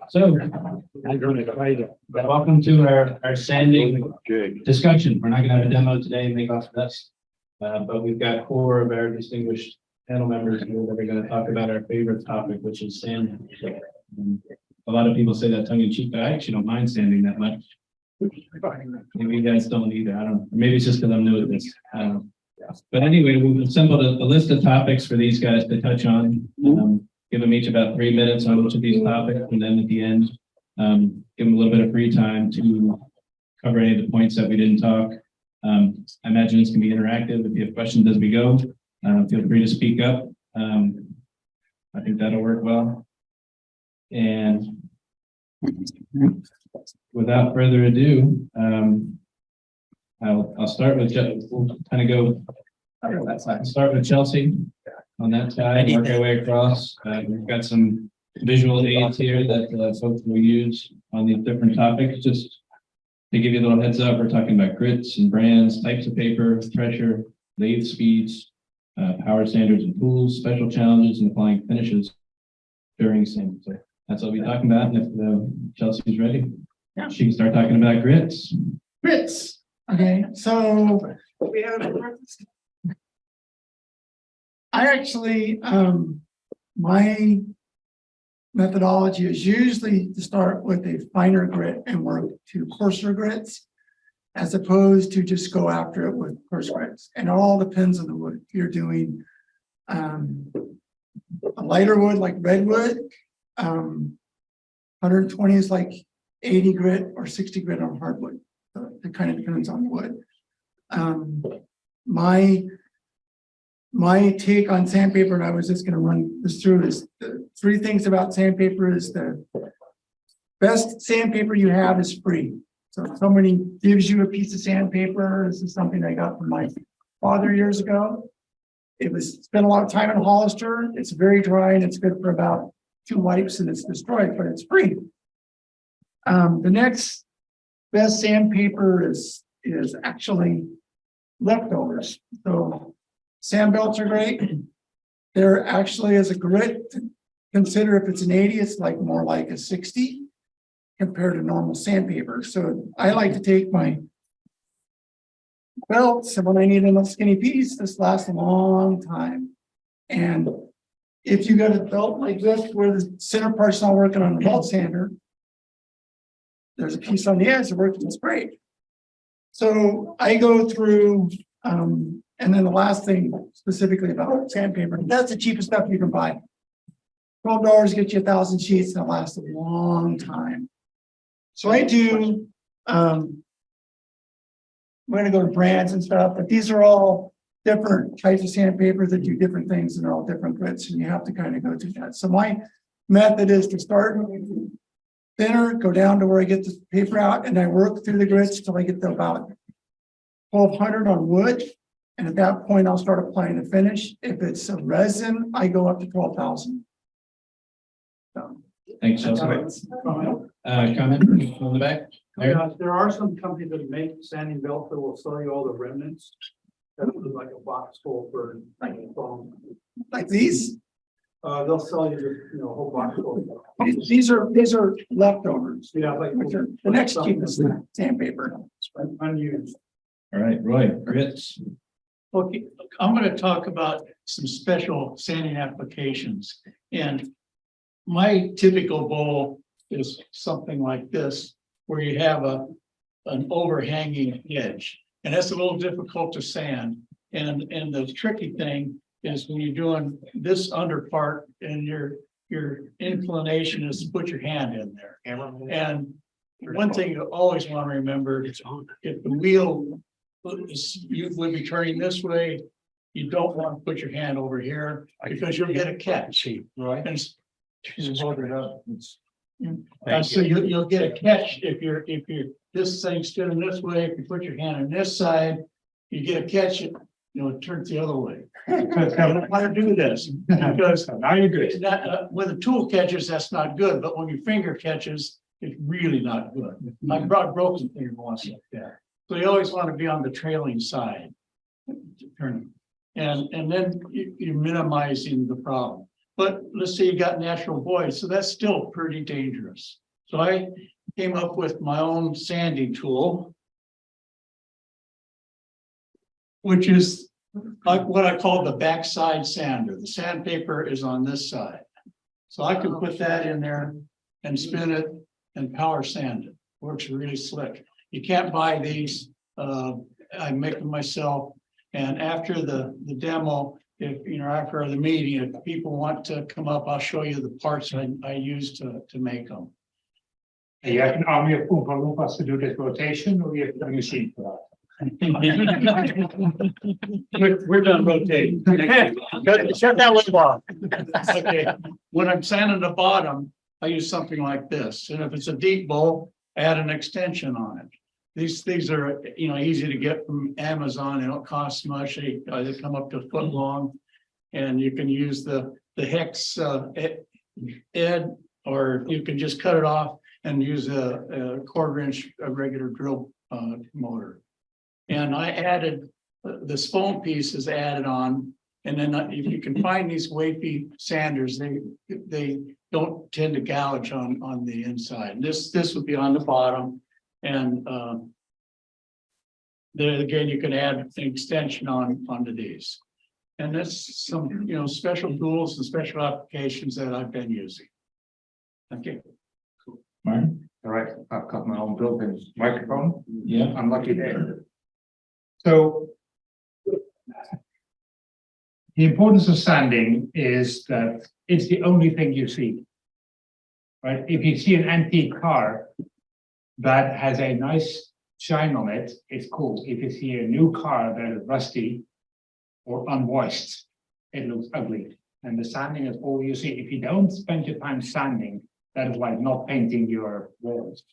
So, welcome to our sanding discussion. We're not going to have a demo today and make off this, but we've got four of our distinguished panel members here that are going to talk about our favorite topic, which is sanding. A lot of people say that tongue in cheek, but I actually don't mind sanding that much. Maybe you guys don't either. I don't know. Maybe it's just because I'm new at this. But anyway, we've assembled a list of topics for these guys to touch on. Give them each about 3 minutes on each of these topics, and then at the end, give them a little bit of free time to cover any of the points that we didn't talk. I imagine it's going to be interactive. If you have questions as we go, feel free to speak up. I think that'll work well. And without further ado, I'll start with we'll kind of go. I'll start with Chelsea on that side, work our way across. We've got some visual aids here that folks will use on these different topics. Just to give you a little heads up, we're talking about grits and brands, types of paper, pressure, lathe speeds, power standards and tools, special challenges, and applying finishes during sanding. So that's what we'll be talking about. And if Chelsea's ready, yeah, she can start talking about grits. Grits. Okay, so we have I actually my methodology is usually to start with a finer grit and work to coarser grits, as opposed to just go after it with coarse grits. And it all depends on the wood. If you're doing a lighter wood like redwood, 120 is like 80 grit or 60 grit on hardwood. So it kind of depends on the wood. My take on sandpaper, and I was just going to run this through, is the 3 things about sandpaper. Is the best sandpaper you have is free. So if somebody gives you a piece of sandpaper, this is something I got from my father years ago. Spent a lot of time in Hollister. It's very dry and it's good for about 2 wipes and it's destroyed, but it's free. The next best sandpaper is actually leftovers. So sand belts are great. They're actually, as a grit, consider if it's an 80, it's like more like a 60 compared to normal sandpaper. So I like to take my belts, and when I need a little skinny piece, this lasts a long time. And if you got a belt like this where the center part's not working on the belt sander, there's a piece on the edge that works, it's great. So I go through, and then the last thing specifically about sandpaper, that's the cheapest stuff you can buy. $12 gets you 1,000 sheets and it lasts a long time. So I do, we're going to go to brands and stuff, but these are all different types of sandpaper that do different things and they're all different grits, and you have to kind of go through that. So my method is to start thinner, go down to where I get the paper out, and I work through the grits till I get to about 1,200 on wood. And at that point, I'll start applying the finish. If it's a resin, I go up to 12,000. So, thanks, Chelsea. Comment on the back? There are some companies that make sanding belts that will sell you all the remnants. That will be like a box full for like these? They'll sell you, a whole box full. These are leftovers. Yeah, like Which are the next cheapest sandpaper. Unused. All right, Roy, grits. Okay, I'm going to talk about some special sanding applications. And my typical bowl is something like this, where you have an overhanging edge. And that's a little difficult to sand. And the tricky thing is when you're doing this under part and your inclination is to put your hand in there. And one thing you always want to remember is if the wheel you would be turning this way, you don't want to put your hand over here because you'll get a catch. Right. And Just hold it up. so you'll get a catch if you're this thing spinning this way. If you put your hand on this side, you get a catch. It turns the other way. I don't want to do this because I agree. it's not, when the tool catches, that's not good. But when your finger catches, it's really not good. I've brought broken finger once like that. So you always want to be on the trailing side. And then you're minimizing the problem. But let's say you got natural voids, so that's still pretty dangerous. So I came up with my own sanding tool, which is like what I call the backside sander. The sandpaper is on this side. So I can put that in there and spin it and power sand it. Works really slick. You can't buy these. I make them myself. And after the demo, if you know, after the meeting, if people want to come up, I'll show you the parts I use to make them. And you have an army of Oompa Loompas to do this rotation, or you have a machine for We're done rotating. Shut that way off. Okay, when I'm sanding the bottom, I use something like this, and if it's a deep bowl, add an extension on it. These things are, you know, easy to get from Amazon. They don't cost much. They come up to a foot long, and you can use the hex ed, or you can just cut it off and use a 1/4 inch regular drill motor. And I added this foam piece is added on, and then if you can find these wafy sanders, they don't tend to gouge on the inside. This would be on the bottom, and there again you can add an extension onto these. And that's some, you know, special tools and special applications that I've been using. Okay. Martin? All right, I've got my own built-in microphone. Yeah. I'm lucky there. So the importance of sanding is that it's the only thing you see. Right? If you see an antique car that has a nice shine on it, it's cool. If you see a new car that is rusty or unwashed, it looks ugly. And the sanding is all you see. If you don't spend your time sanding, that is like not painting your walls.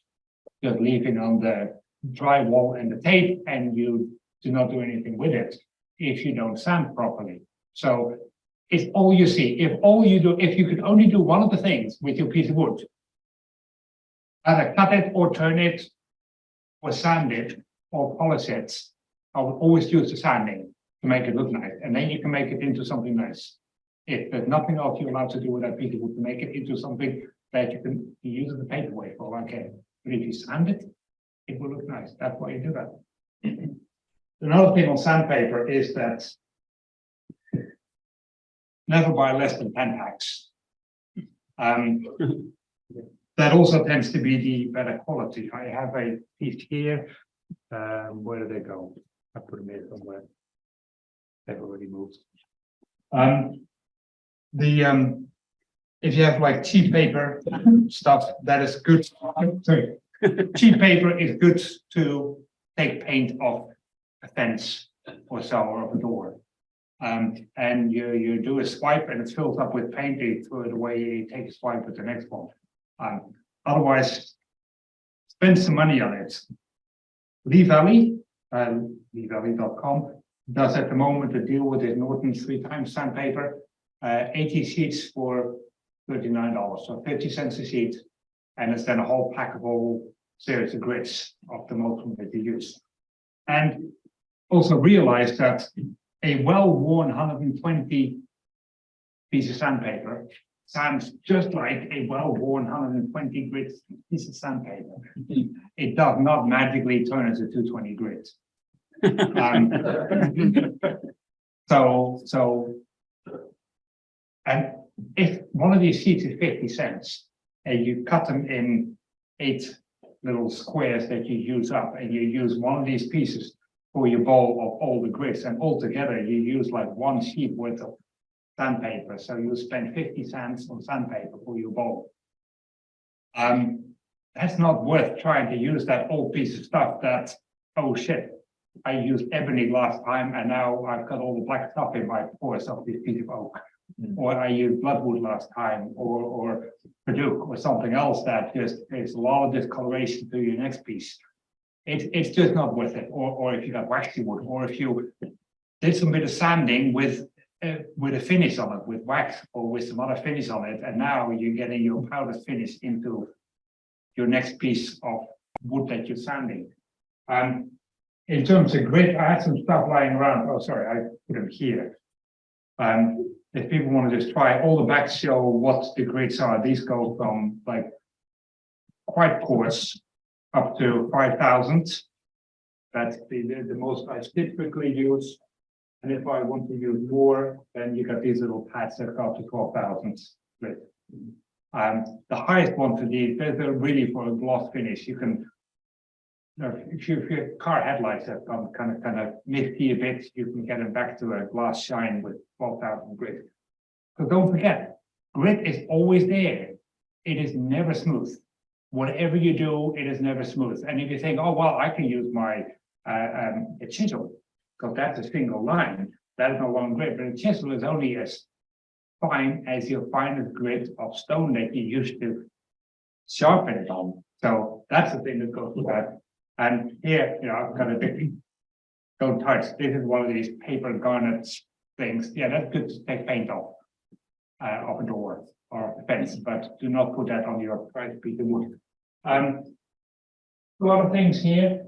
Just leaving on the drywall and the tape, and you do not do anything with it if you don't sand properly. So it's all you see. If you could only do one of the things with your piece of wood, either cut it or turn it or sand it or polish it, I would always use the sanding to make it look nice. And then you can make it into something nice. If there's nothing else you're allowed to do with that piece of wood to make it into something that you can use as a paperweight for, okay. But if you sand it, it will look nice. That's why you do that. Another thing on sandpaper is that never buy less than 10 packs. That also tends to be the better quality. I have a piece here. Where do they go? I put them here somewhere. They've already moved. If you have like cheap paper stuff, that is good. Sorry, cheap paper is good to take paint off a fence or so, or of a door. And you do a swipe and it's filled up with paint, you throw it away, you take a swipe with the next one. Otherwise, spend some money on it. Lee Valley, leevalley.com, does at the moment a deal with the Norton 3x sandpaper, 80 sheets for $39, so 50 cents a sheet, and it's then a whole packable series of grids of the motion that you use. And also realize that a well-worn 120 piece of sandpaper sands just like a well-worn 120 grit piece of sandpaper. It does not magically turn into 220 grits. And if one of these sheets is 50 cents and you cut them in 8 little squares that you use up, and you use one of these pieces for your bowl of all the grits, and altogether you use like 1 sheet worth of sandpaper, so you spend 50 cents on sandpaper for your bowl. That's not worth trying to use that old piece of stuff that, oh shit, I used ebony last time and now I've got all the black stuff in my pores of this piece of oak. Or I used bloodwood last time, or Purdue, or something else that just is a lot of discoloration to your next piece. It's just not worth it. Or if you got waxy wood, or if you did some bit of sanding with a finish on it, with wax or with some other finish on it, and now you're getting your powder finish into your next piece of wood that you're sanding. In terms of grit, I had some stuff lying around. Oh, sorry, I put them here. if people want to just try, all the backs show what the grids are. These go from like quite coarse up to 5,000. That's the most I typically use. And if I want to use more, then you got these little pads that go up to 12,000 grit. The highest one for these, they're really for a gloss finish. You can, if your car headlights have gone kind of misty a bit, you can get it back to a glass shine with 12,000 grit. So don't forget, grit is always there. It is never smooth. Whatever you do, it is never smooth. And if you think, oh well, I can use my a chisel because that's a single line. That is no longer grit, but a chisel is only as fine as your finest grit of stone that you used to sharpen it on. So that's the thing that goes with that. And here, I've got a big, don't touch. This is one of these paper garnet things. Yeah, that's good to take paint off a door or a fence, but do not put that on your private piece of wood. A lot of things here.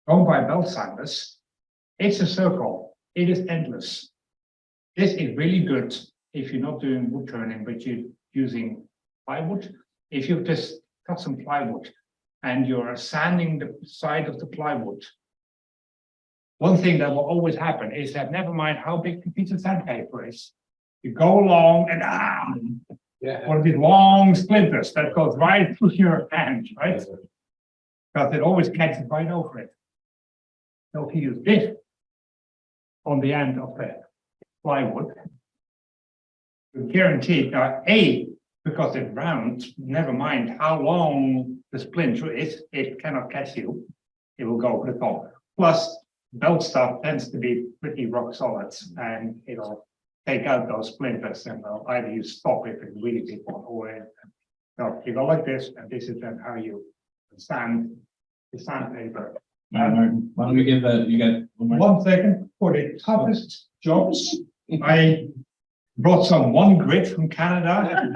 Go by belt sanders. It's a circle. It is endless. This is really good if you're not doing wood turning, but you're using plywood. If you just cut some plywood and you're sanding the side of the plywood, one thing that will always happen is that never mind how big the piece of sandpaper is, you go along and one of these long splinters that goes right through your hand, right? Because it always catches right over it. So if you use this on the end of the plywood, you're guaranteed, because it's round, never mind how long the splinter is, it cannot catch you. It will go over the top. Plus, belt stuff tends to be pretty rock solid and it'll take out those splinters and they'll either you stop if it's really big one or so you go like this, and this is then how you sand the sandpaper. Why don't we give that, you got one more? 1 second, for the toughest jobs, I brought some one grit from Canada.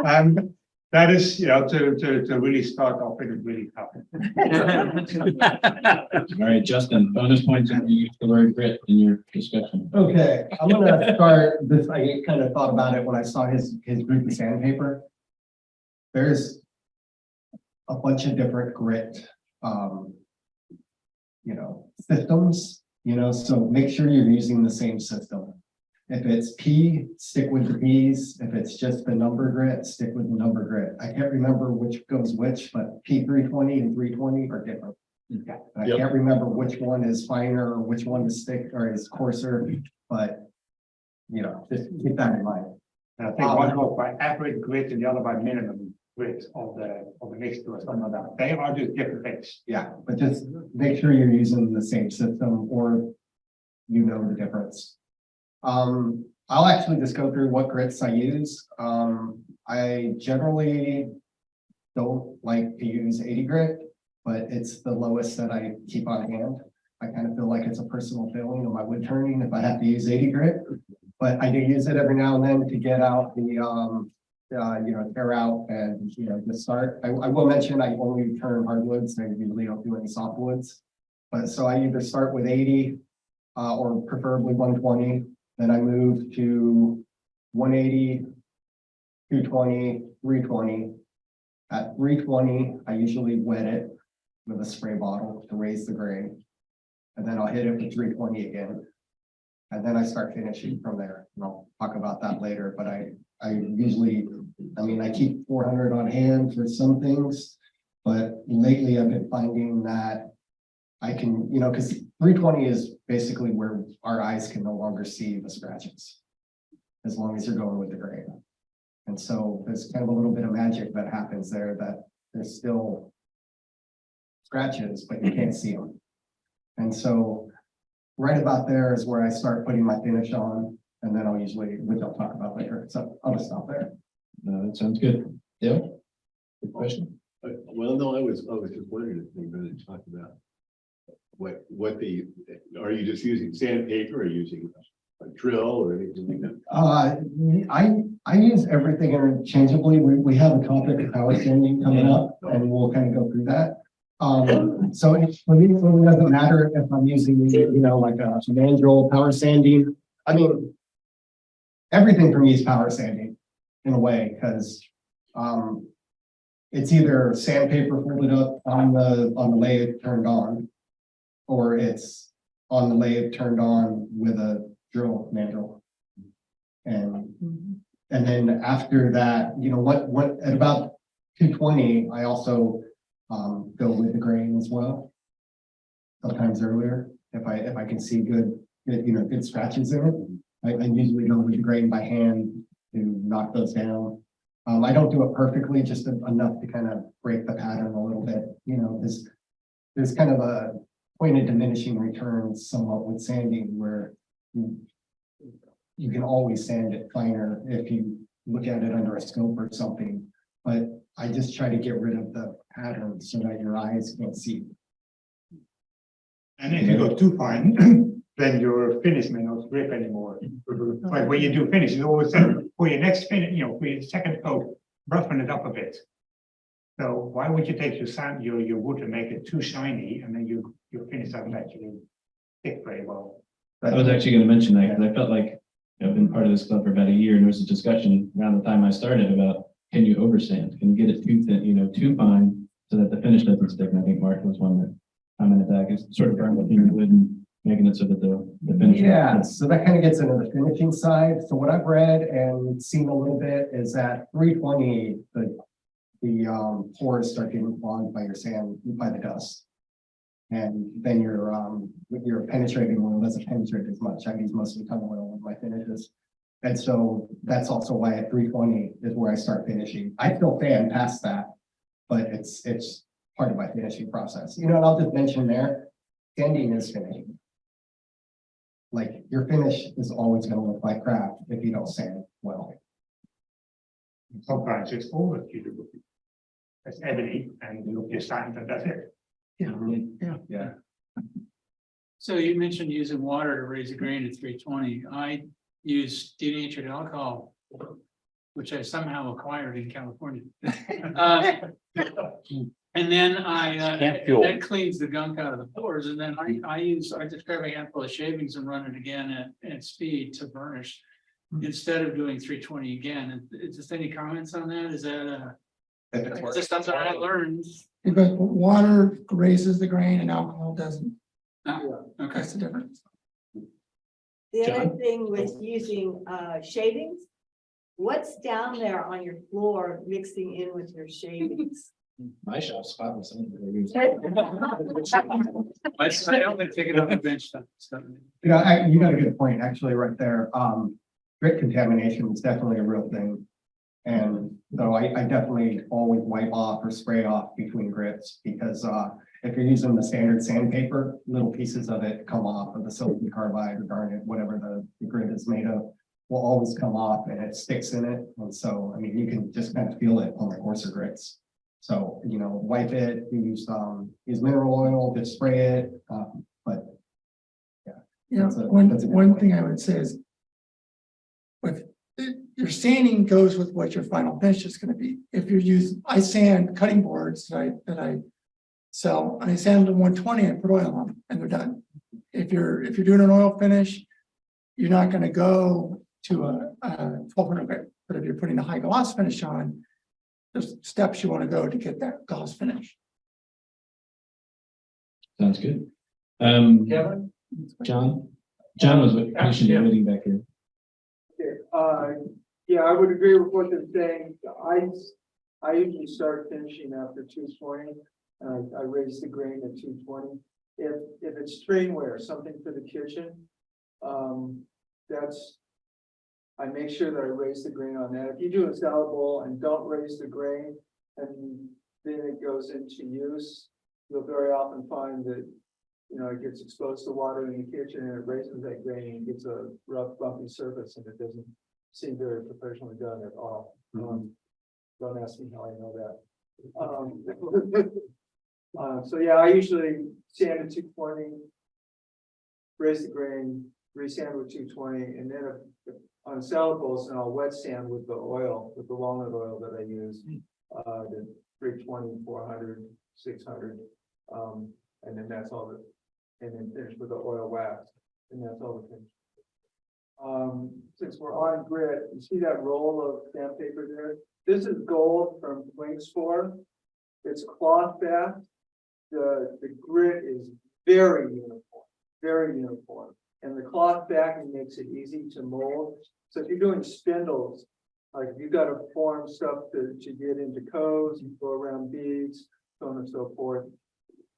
And that is, to really start off, it is really tough. All right, Justin, bonus points if you use the word grit in your discussion. Okay, I'm gonna start this. I kind of thought about it when I saw his group of sandpaper. There's a bunch of different grit, systems, so make sure you're using the same system. If it's P, stick with the P's. If it's just the number grit, stick with the number grit. I can't remember which goes which, but P320 and 320 are different. I can't remember which one is finer or which one is thick or is coarser, but just keep that in mind. And I think one goes by average grit and the other by minimum grit of the mixture or something like that. They are just different things. Yeah, but just make sure you're using the same system or the difference. I'll actually just go through what grits I use. I generally don't like to use 80 grit, but it's the lowest that I keep on hand. I kind of feel like it's a personal failing on my wood turning if I have to use 80 grit, but I do use it every now and then to get out the tear out and just start. I will mention I only turn hardwoods. I usually don't do any softwoods, but so I either start with 80 or preferably 120. Then I move to 180, 220, 320. At 320, I usually wet it with a spray bottle to raise the grain. And then I'll hit it with 320 again. And then I start finishing from there. And I'll talk about that later, but I usually, I keep 400 on hand for some things, but lately I've been finding that I can, because 320 is basically where our eyes can no longer see the scratches, as long as you're going with the grain. And so there's kind of a little bit of magic that happens there, that there's still scratches, but you can't see them. And so right about there is where I start putting my finish on, and then I'll usually, which I'll talk about later. So I'll just stop there. No, that sounds good. Dale? Good question. Well, no, I was just wondering if we're going to talk about are you just using sandpaper or using a drill or anything like that? I use everything interchangeably. We have a topic of power sanding coming up, and we'll kind of go through that. So for me, it really doesn't matter if I'm using, like a manual power sanding. I mean, everything for me is power sanding in a way, because it's either sandpaper folded up on the lathe turned on, or it's on the lathe turned on with a drill manual. And then after that, what at about 220, I also go with the grain as well. Sometimes earlier, if I can see good scratches in it, I usually go with the grain by hand to knock those down. I don't do it perfectly, just enough to kind of break the pattern a little bit. There's kind of a point of diminishing returns somewhat with sanding, where you can always sand it finer if you look at it under a scope or something. But I just try to get rid of the pattern so that your eyes can't see. And if you go too fine, then your finish may not grip anymore. But when you do finish, you always say, for your next finish, for your second coat, roughen it up a bit. So why would you take your wood and make it too shiny, and then your finish doesn't actually stick very well? I was actually going to mention that because I felt like I've been part of this club for about a year, and there was a discussion around the time I started about, can you oversand? Can you get it too thin, too fine, so that the finish doesn't stick? And I think Mark was one that commented back, is sort of burning the wood and making it so that the finish. Yeah, so that kind of gets into the finishing side. So what I've read and seen a little bit is that 320, the pores start getting clogged by your sand, by the dust. And then your penetrating oil doesn't penetrate as much. I use mostly tongue oil with my finishes. And so that's also why at 320 is where I start finishing. I still fan past that, but it's part of my finishing process. And I'll just mention there, sanding is finishing. Like, your finish is always going to look like crap if you don't sand well. Sometimes it's all that you do. It's ebony, and you look your sand, and that's it. Yeah. So you mentioned using water to raise the grain at 320. I use denatured alcohol, which I somehow acquired in California. And then that cleans the gunk out of the pores. And then I just grab a handful of shavings and run it again at speed to burnish instead of doing 320 again. And just any comments on that? Is that just something I learned? Because water raises the grain and alcohol doesn't. Okay. That's the difference. The other John? thing with using shavings, what's down there on your floor mixing in with your shavings? My shop's spotless. I only take it on the bench stuff. You got a good point, actually, right there. Grit contamination is definitely a real thing. And so I definitely always wipe off or spray off between grits, because if you're using the standard sandpaper, little pieces of it come off, of the silicon carbide or garnet, whatever the grit is made of, will always come off, and it sticks in it. And so, I mean, you can just kind of feel it on the coarser grits. So, wipe it, use mineral oil to spray it. But Yeah, That's a one thing I would say is, with your sanding goes with what your final finish is going to be. If you're using, I sand cutting boards that I sell, and I sand them 120 and put oil on them, and they're done. If you're doing an oil finish, you're not going to go to a 1200 grit. But if you're putting a high gloss finish on, there's steps you want to go to get that gloss finish. Sounds good. Kevin? John was waiting back here. Yeah, I would agree with what they're saying. I usually start finishing after 220. I raise the grain at 220. If it's trainware, something for the kitchen, I make sure that I raise the grain on that. If you do a salad bowl and don't raise the grain, and then it goes into use, you'll very often find that it gets exposed to water in the kitchen, and it raises that grain and gets a rough, bumpy surface, and it doesn't seem very professionally done at all. Don't ask me how I know that. So yeah, I usually sand at 220, raise the grain, resand with 220, and then if on salad bowls, and I'll wet sand with the oil, with the walnut oil that I use, the 320, 400, 600. And then that's all the, and then finish with the oil wax, and that's all the things. Since we're on grit, you see that roll of sandpaper there? This is gold from Wingsport. It's cloth back. The grit is very uniform. And the cloth backing makes it easy to mold. So if you're doing spindles, like if you've got to form stuff to get into codes, you go around beads, so on and so forth.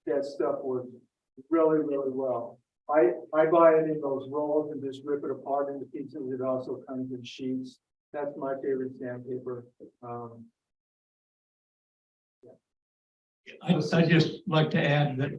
That stuff works really well. I buy it in those rolls and just rip it apart into pieces. It also comes in sheets. That's my favorite sandpaper. I just like to add that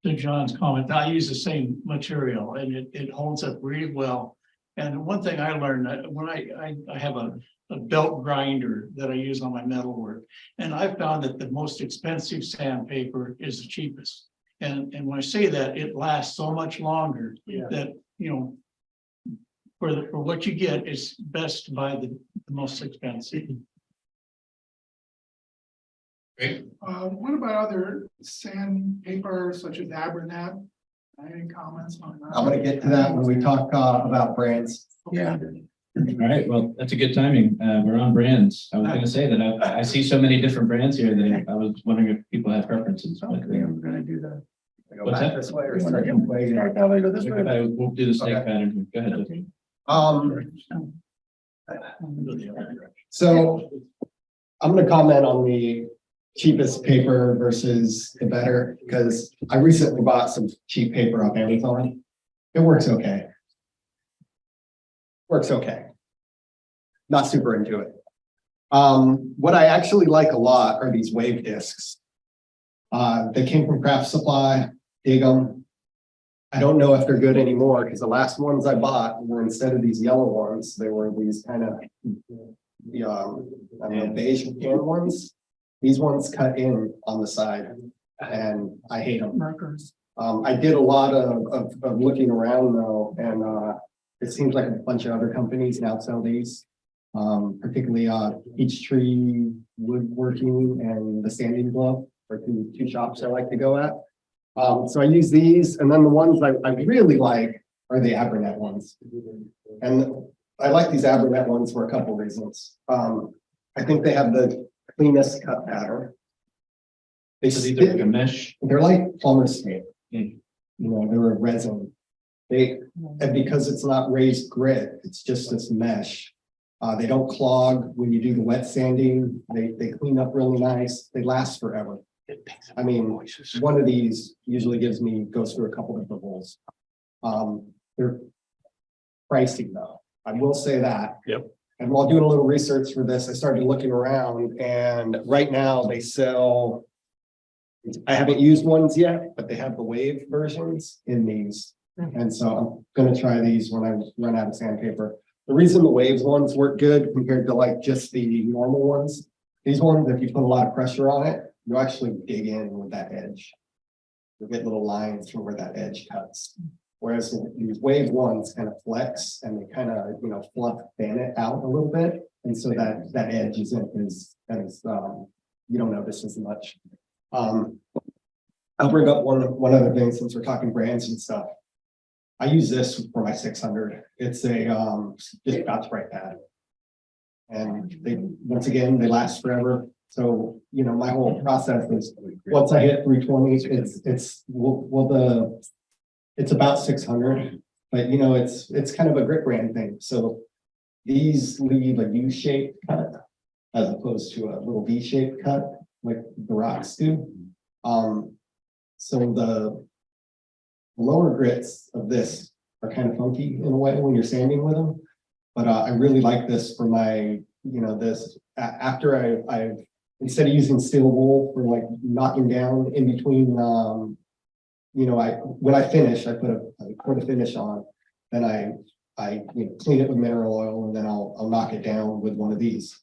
to John's comment, I use the same material and it holds up really well. And one thing I learned that when I have a belt grinder that I use on my metalwork, and I found that the most expensive sandpaper is the cheapest. And when I say that, it lasts so much longer Yeah. that, you know, for what you get, it's best to buy the most expensive. What about other sandpaper such as Abernet? Any comments on that? I'm gonna get to that when we talk about brands. Yeah. All right, well, that's a good timing. We're on brands. I was gonna say that I see so many different brands here that I was wondering if people have preferences. But, Okay, I'm gonna do that. Go What's back that? this way or You start wanna this way? Start that way, go this way. We'll do the snake Okay. pattern. Go ahead. Jeff. Okay. So I'm gonna comment on the cheapest paper versus the better, because I recently bought some cheap paper off Amazon. It works okay. Works okay. Not super into it. What I actually like a lot are these wave discs. They came from Craft Supply, dig them. I don't know if they're good anymore, because the last ones I bought were, instead of these yellow ones, they were these kind of I don't know, beige tan ones. These ones cut in on the side and I hate them. Markers. I did a lot of looking around though, and it seems like a bunch of other companies now sell these. Particularly Peachtree Woodworking and the Standing Glove are two shops I like to go at. So I use these, and then the ones I really like are the Abernet ones. And I like these Abernet ones for a couple reasons. I think they have the cleanest cut pattern. They So these are like a mesh. They're like plumber's tape. Mm. You know, they're a resin. And because it's not raised grit, it's just this mesh. They don't clog when you do the wet sanding. They clean up really nice. They last forever. I mean, one of these usually goes through a couple different holes. They're pricey though. I will say that. Yep. And while doing a little research for this, I started looking around, and right now they sell, I haven't used ones yet, but they have the wave versions in these. And so I'm gonna try these when I run out of sandpaper. The reason the waves ones work good compared to like just the normal ones, these ones, if you put a lot of pressure on it, you actually dig in with that edge. You get little lines from where that edge cuts. Whereas these wave ones kind of flex and they kind of, you know, fluff fan it out a little bit. And so that edge isn't as you don't notice as much. I'll bring up one other thing since we're talking brands and stuff. I use this for my 600. It's a just Scotch Brite pad. And once again, they last forever. So, you know, my whole process is once I hit 320, it's about 600, but you know, it's kind of a grit brand thing. So these leave a U-shaped cut as opposed to a little V-shaped cut like the rocks do. So the lower grits of this are kind of funky in a way when you're sanding with them. But I really like this for my, you know, this after I've instead of using steel wool for like knocking down in between, you know, when I finish, I put a finish on, then I you know, clean it with mineral oil, and then I'll knock it down with one of these.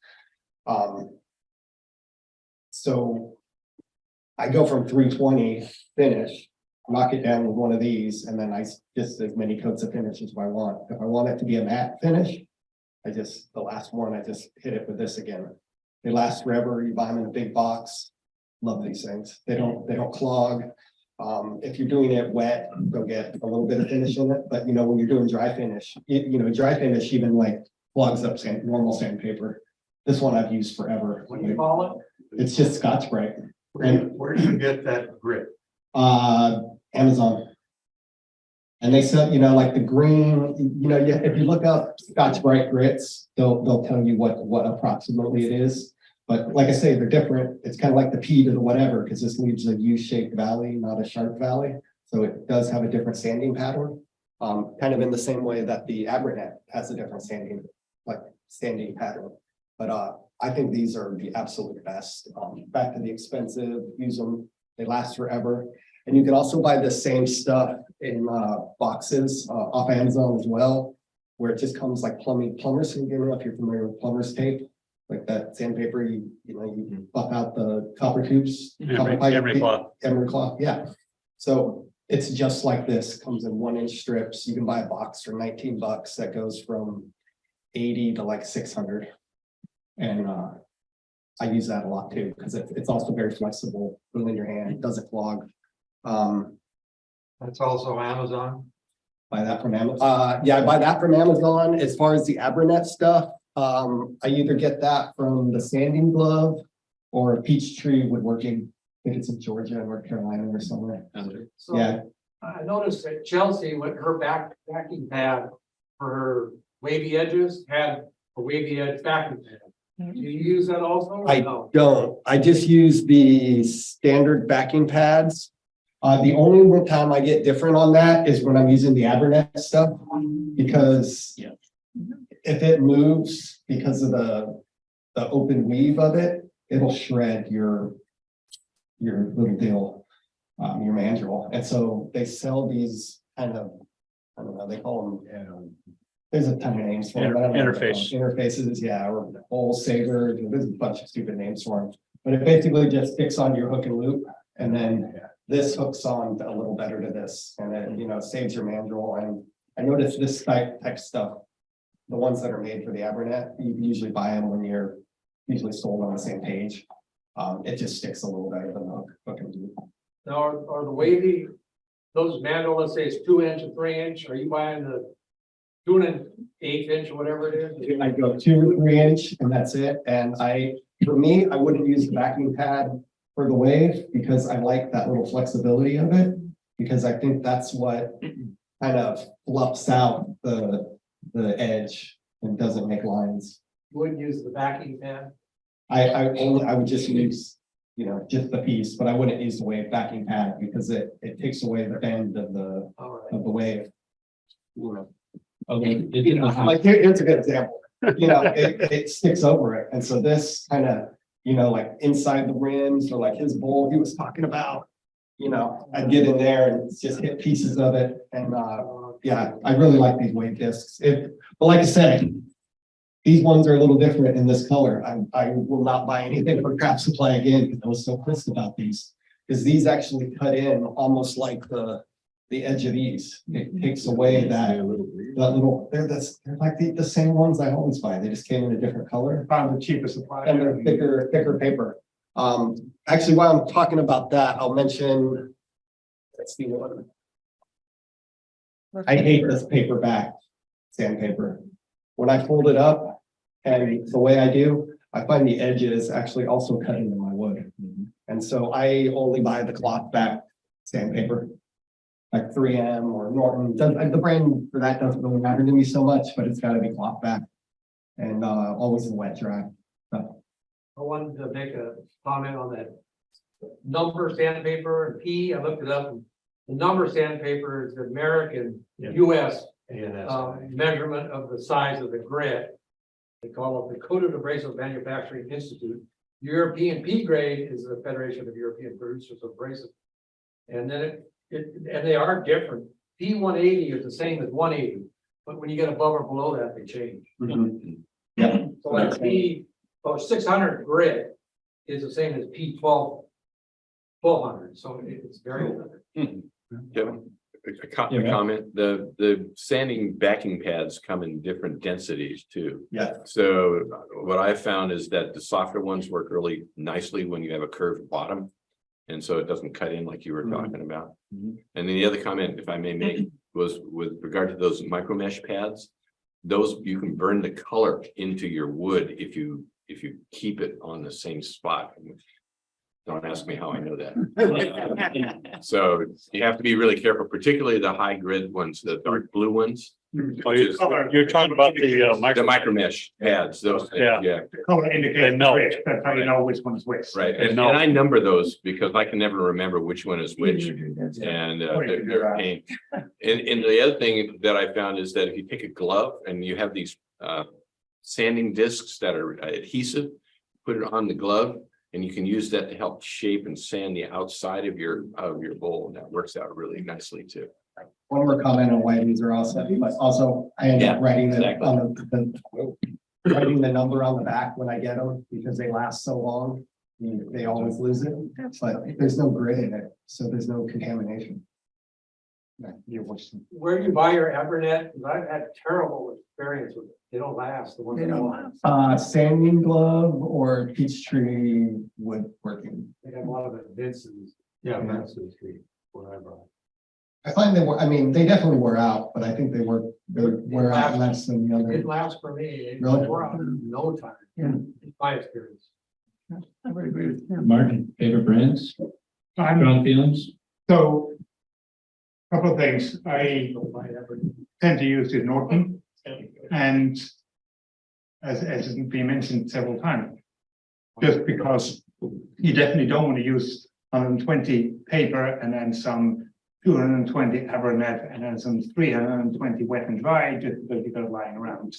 So I go from 320 finish, knock it down with one of these, and then I just as many coats of finish as I want. If I want it to be a matte finish, the last one, I just hit it with this again. They last forever. You buy them in a big box. Love these things. They don't clog. If you're doing it wet, you'll get a little bit of finish in it, but when you're doing dry finish, dry finish even like clogs up normal sandpaper. This one I've used forever. What do you call it? It's just Scotch Brite. Where do you get that grit? Amazon. And they sell, like the green, if you look up Scotch Brite grits, they'll tell you what approximately it is. But like I say, they're different. It's kind of like the P to the whatever, because this leaves a U-shaped valley, not a sharp valley. So it does have a different sanding pattern. Kind of in the same way that the Abranet has a different sanding pattern. But I think these are the absolute best. Back to the expensive, use them, they last forever. And you can also buy the same stuff in boxes off Amazon as well, where it just comes like plumber's tape. I don't know if you're familiar with plumber's tape, like that sandpaper, you buff out the copper tubes. Emery cloth, yeah. So it's just like this, comes in 1-inch strips. You can buy a box for $19 that goes from 80 to like 600. And I use that a lot too, because it's also very flexible, put it in your hand, it doesn't clog. That's also Amazon. Buy that from Amazon. Yeah, I buy that from Amazon. As far as the Abranet stuff, I either get that from the Sanding Glove or Peachtree Woodworking. I think it's in Georgia, North Carolina, or somewhere. So Yeah. I noticed that Chelsea, with her backing pad for her wavy edges, had a wavy edge backing pad. Do you use that also? or I no? don't. I just use the standard backing pads. The only one time I get different on that is when I'm using the Abranet stuff, because if it moves because of the open weave of it, it'll shred your little deal, your mandrel. And so they sell these kind of, I don't know, they call them, there's a ton of names for them. I don't know what they're called. Interfaces, yeah, or hole savers, there's a bunch of stupid names for them. But it basically just sticks on your hook and loop, and then this hooks on a little better to this, and then saves your mandrel. And I noticed this type stuff, the ones that are made for the Abranet, you can usually buy them when you're usually sold on the same page. It just sticks a little better than the hook and loop. Now, are the wavy, those manual, let's say it's 2-inch and 3-inch, are you buying the 2 1/8 inch or whatever it is? I go 2 or 3 inch and that's it. And for me, I wouldn't use the backing pad for the wave because I like that little flexibility of it, because I think that's what kind of fluffs out the edge and doesn't make lines. You wouldn't use the backing pad? I would just use, just the piece, but I wouldn't use the wave backing pad because it takes away the bend of the wave. Okay. Like here's a good example. It sticks over it. And so this kind of, like inside the rims, or like his bowl he was talking about, I'd get in there and just hit pieces of it. And yeah, I really like these wave discs. But like I said, these ones are a little different in this color. I will not buy anything from Craft Supply again because I was so pissed about these. Because these actually cut in almost like the edge of these. It takes away that little, they're like the same ones I always buy. They just came in a different color. Found the cheapest supply. And they're thicker paper. Actually, while I'm talking about that, I'll mention, let's see one. I hate this paperback sandpaper. When I fold it up and the way I do, I find the edges actually also cut into my wood. And so I only buy the cloth back sandpaper, like 3M or Norton. The brand for that doesn't really matter to me so much, but it's got to be cloth back and always in wet dry. So. I wanted to make a comment on that number sandpaper and P. I looked it up. The number sandpaper is the American US measurement of the size of the grit. They call it the Coated Abrasive Manufacturing Institute. European P grade is the Federation of European Producers of Abrasive. And then and they are different. P180 is the same as 180, but when you get above or below that, they change. Yeah. So like P600 grit is the same as P12 1200. So it's very Kevin, a comment, the sanding backing pads come in different densities too. Yeah. So what I found is that the softer ones work really nicely when you have a curved bottom. And so it doesn't cut in like you were talking about. Mhm. And then the other comment, if I may make, was with regard to those micro mesh pads. Those, you can burn the color into your wood if you keep it on the same spot. Don't ask me how I know that. So you have to be really careful, particularly the high grid ones, the dark blue ones. Oh, you're talking about the The micro mesh pads, those, Yeah. yeah, The color indicates melt. which, that's how you know which one is which. right. And no. I number those because I can never remember which one is which. And they're a pain. And the other thing that I found is that if you take a glove and you have these sanding discs that are adhesive, put it on the glove and you can use that to help shape and sand the outside of your bowl. And that works out really nicely too. One more comment on why these are also, but also I end Yeah, up writing them exactly. on writing the number on the back when I get them because they last so long. They always lose it, but there's no grit in it, so there's no contamination. Where do you buy your Evernet? Because I've had terrible experience with it. They don't last. The ones They that don't last. Sanding glove or Peachtree woodworking. They have a lot of it, Vincent's. Yeah. Vincent's Street, whatever. I find they were, I mean, they definitely wear out, but I think they wear out less than the It other. lasts for me. It Really? wore out in no time. Yeah. My experience. I would agree with him. Martin, favorite brands, I'm strong feelings? So, couple of things. I tend to use the Norton, and as has been mentioned several times, just because you definitely don't want to use 120 paper and then some 220 Evernet and then some 320 wet and dry just because you got it lying around.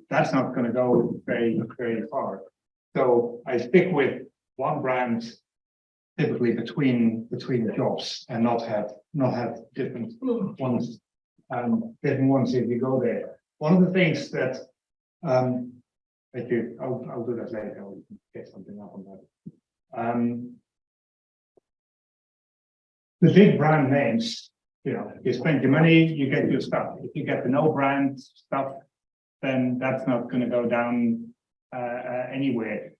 That's not going to go very, very far. So I stick with one brand typically between jobs and not have different ones. Different ones if you go there. One of the things that I'll do that later. I'll get something up on that. The big brand names, you spend your money, you get your stuff. If you get the no brand stuff, then that's not going to go down anywhere.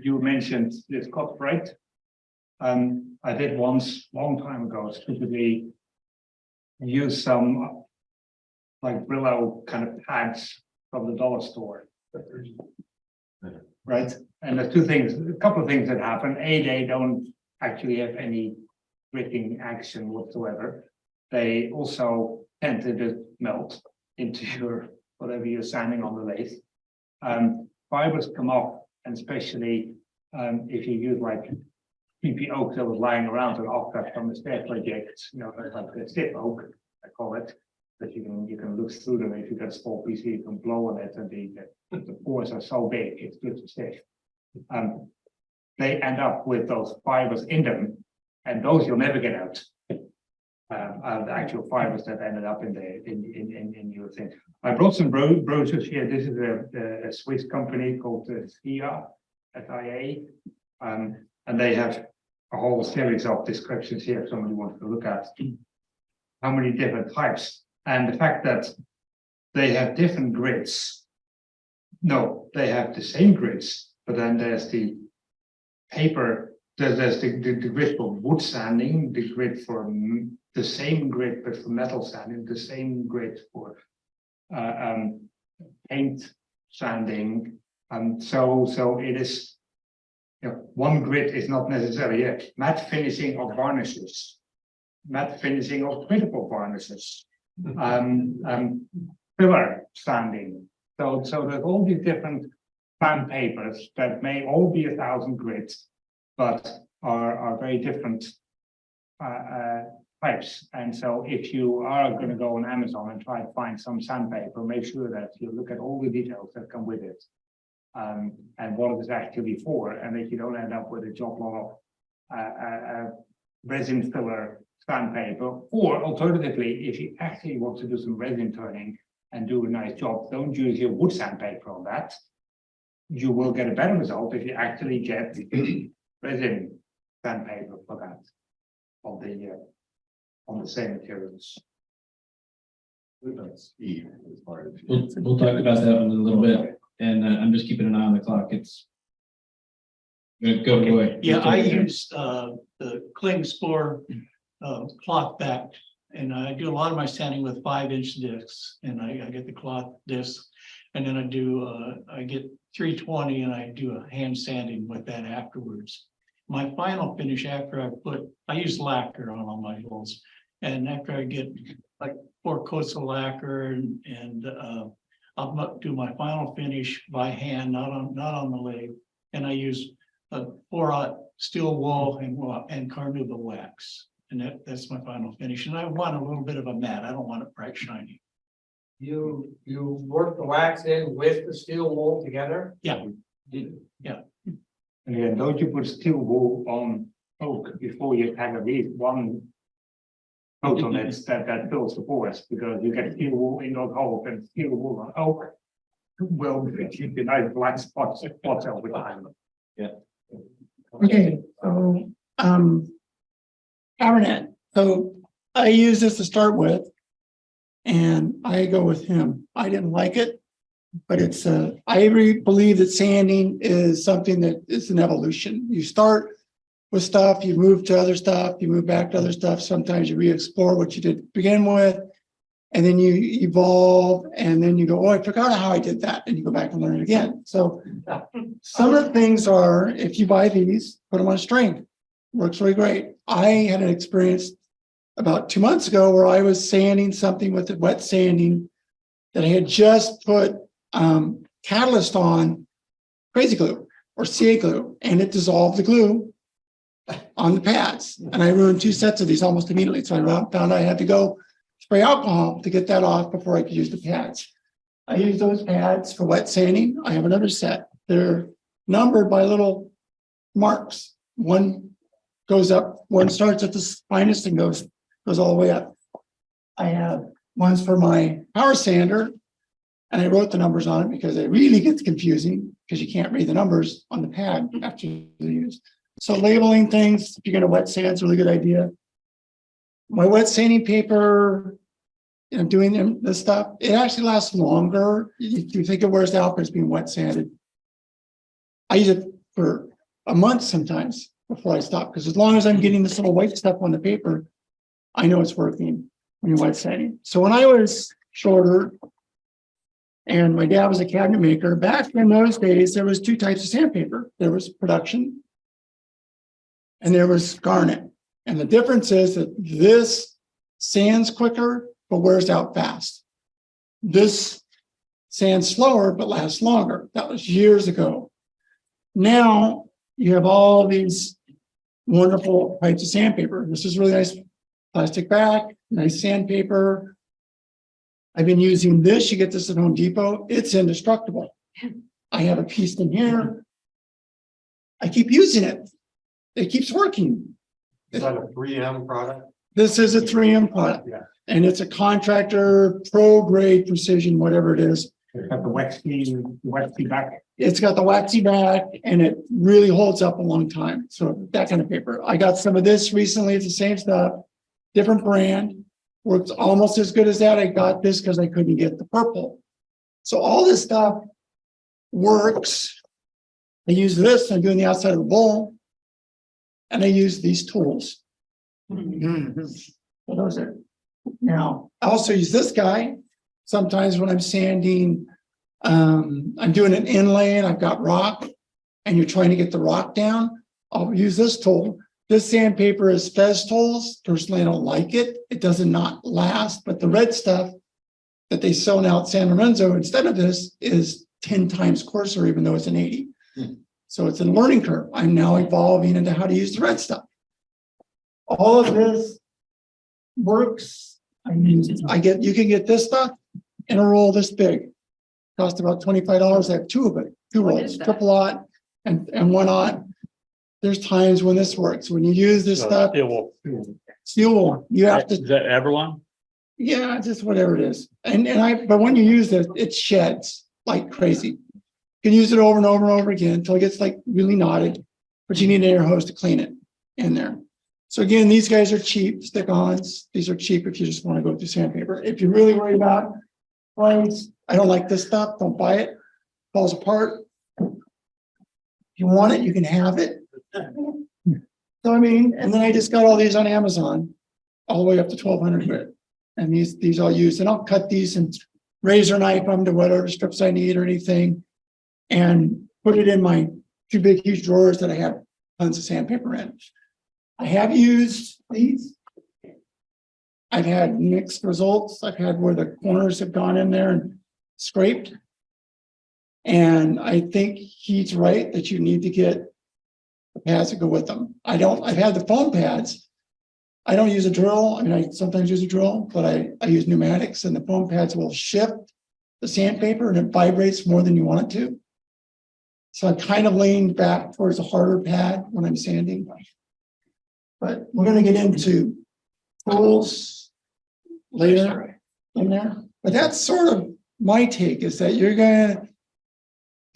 You mentioned this Scotch Brite. I did once, long time ago, stupidly use some like Brillo kind of pads from the dollar store. Right, and there's a couple of things that happen. They don't actually have any gritting action whatsoever. They also tend to just melt into your whatever you're sanding on the lathe. Fibers come off, and especially if you use like PP oak that was lying around and offcut from the stair project, like the stiff oak, I call it, that you can look through them. If you got a small PC, you can blow on it, and the pores are so big, it's good to stiff. They end up with those fibers in them, and those you'll never get out. The actual fibers that ended up in your thing. I brought some brochures here. This is a Swiss company called SIA, SIA, and they have a whole series of descriptions here if somebody wants to look at how many different types, and the fact that they have different grids. No, they have the same grids, but then there's the paper, there's the grid for wood sanding, the grid for the same grid but for metal sanding, the same grid for paint sanding, so it is. One grid is not necessarily a matte finishing of varnishes, matte finishing of critical varnishes, filler sanding. So there's all these different sandpapers that may all be 1,000 grids, but are very different types. And so if you are going to go on Amazon and try to find some sandpaper, make sure that you look at all the details that come with it. And what it is actually for, and that you don't end up with a job lot of resin filler sandpaper, or alternatively, if you actually want to do some resin turning and do a nice job, don't use your wood sandpaper on that. You will get a better result if you actually get resin sandpaper for that on the same materials. Speed as far as. We'll talk about that in a little bit, and I'm just keeping an eye on the clock. It's Go away. Yeah, I use the cling spore cloth back. And I do a lot of my sanding with 5-inch discs, and I get the cloth discs. And then I get 320 and I do a hand sanding with that afterwards. My final finish after I use lacquer on all my holes. And after I get like 4 coats of lacquer and I'll do my final finish by hand, not on the lathe. And I use a 4/0 steel wool and carnauba wax. And that's my final finish. And I want a little bit of a matte. I don't want it bright shiny. You work the wax in with the steel wool together? Yeah. And again, don't you put steel wool on oak before you have at least one coat on it that fills the pores, because you get steel wool in those holes and steel wool on oak will keep the nice black spots over time. Okay, so, Cabernet, so I use this to start with. And I go with him. I didn't like it, but I really believe that sanding is something that is an evolution. You start with stuff, you move to other stuff, you move back to other stuff. Sometimes you re-explore what you did to begin with, and then you evolve, and then you go, oh, I forgot how I did that, and you go back and learn it again. So some of the things are, if you buy these, put them on a string. Works really great. I had an experience about 2 months ago where I was sanding something with the wet sanding that I had just put catalyst on crazy glue or CA glue, and it dissolved the glue on the pads. And I ruined 2 sets of these almost immediately. So I found I had to go spray alcohol to get that off before I could use the pads. I use those pads for wet sanding. I have another set. They're numbered by little marks. One goes up, one starts at the finest and goes all the way up. I have ones for my power sander, and I wrote the numbers on it because it really gets confusing because you can't read the numbers on the pad after you use. So labeling things, if you're gonna wet sand, it's a really good idea. My wet sanding paper, doing this stuff, it actually lasts longer. You think it wears out, but it's being wet sanded. I use it for a month sometimes before I stop, because as long as I'm getting this little white stuff on the paper, I know it's working when you're wet sanding. So when I was shorter, and my dad was a cabinet maker, back in those days, there was 2 types of sandpaper. There was production, and there was garnet. And the difference is that this sands quicker, but wears out fast. This sands slower, but lasts longer. That was years ago. Now you have all these wonderful types of sandpaper. This is really nice. Plastic bag, nice sandpaper. I've been using this. You get this at Home Depot. It's indestructible. I have a piece in here. I keep using it. It keeps working. Is that a 3M product? This is a 3M product. Yeah. And it's a contractor pro grade precision, whatever it is. It's got the waxy back. It's got the waxy back, and it really holds up a long time. So that kind of paper. I got some of this recently. It's the same stuff. Different brand, works almost as good as that. I got this because I couldn't get the purple. So all this stuff works. I use this, I'm doing the outside of the bowl, and I use these tools. So those are, now, I also use this guy. Sometimes when I'm sanding, I'm doing an inlay and I've got rock, and you're trying to get the rock down, I'll use this tool. This sandpaper is Fez tools. Personally, I don't like it. It does not last, but the red stuff that they sell now at San Lorenzo instead of this is 10 times coarser, even though it's an 80. So it's a learning curve. I'm now evolving into how to use the red stuff. All of this works. You can get this stuff in a roll this big. Cost about $25. I have 2 of it, 2 rolls, triple aught and 1 aught. There's times when this works. When you use this stuff, steel wool, you have to. Is that Avalon? Yeah, just whatever it is. But when you use this, it sheds like crazy. You can use it over and over and over again until it gets like really knotted, but you need an air hose to clean it in there. So again, these guys are cheap, stick-ons. These are cheap if you just want to go through sandpaper. If you're really worried about price, I don't like this stuff, don't buy it. Falls apart. you want it, you can have it. So I mean, and then I just got all these on Amazon, all the way up to 1200 grit. And these I'll use, and I'll cut these and razor knife them to whatever strips I need or anything. And put it in my two big huge drawers that I have tons of sandpaper in. I have used these. I've had mixed results. I've had where the corners have gone in there and scraped. And I think he's right that you need to get the pads that go with them. I've had the foam pads. I don't use a drill. I mean, I sometimes use a drill, but I use pneumatics, and the foam pads will shift the sandpaper and it vibrates more than you want it to. So I kind of leaned back towards a harder pad when I'm sanding. But we're going to get into tools later in there. But that's sort of my take, is that you're going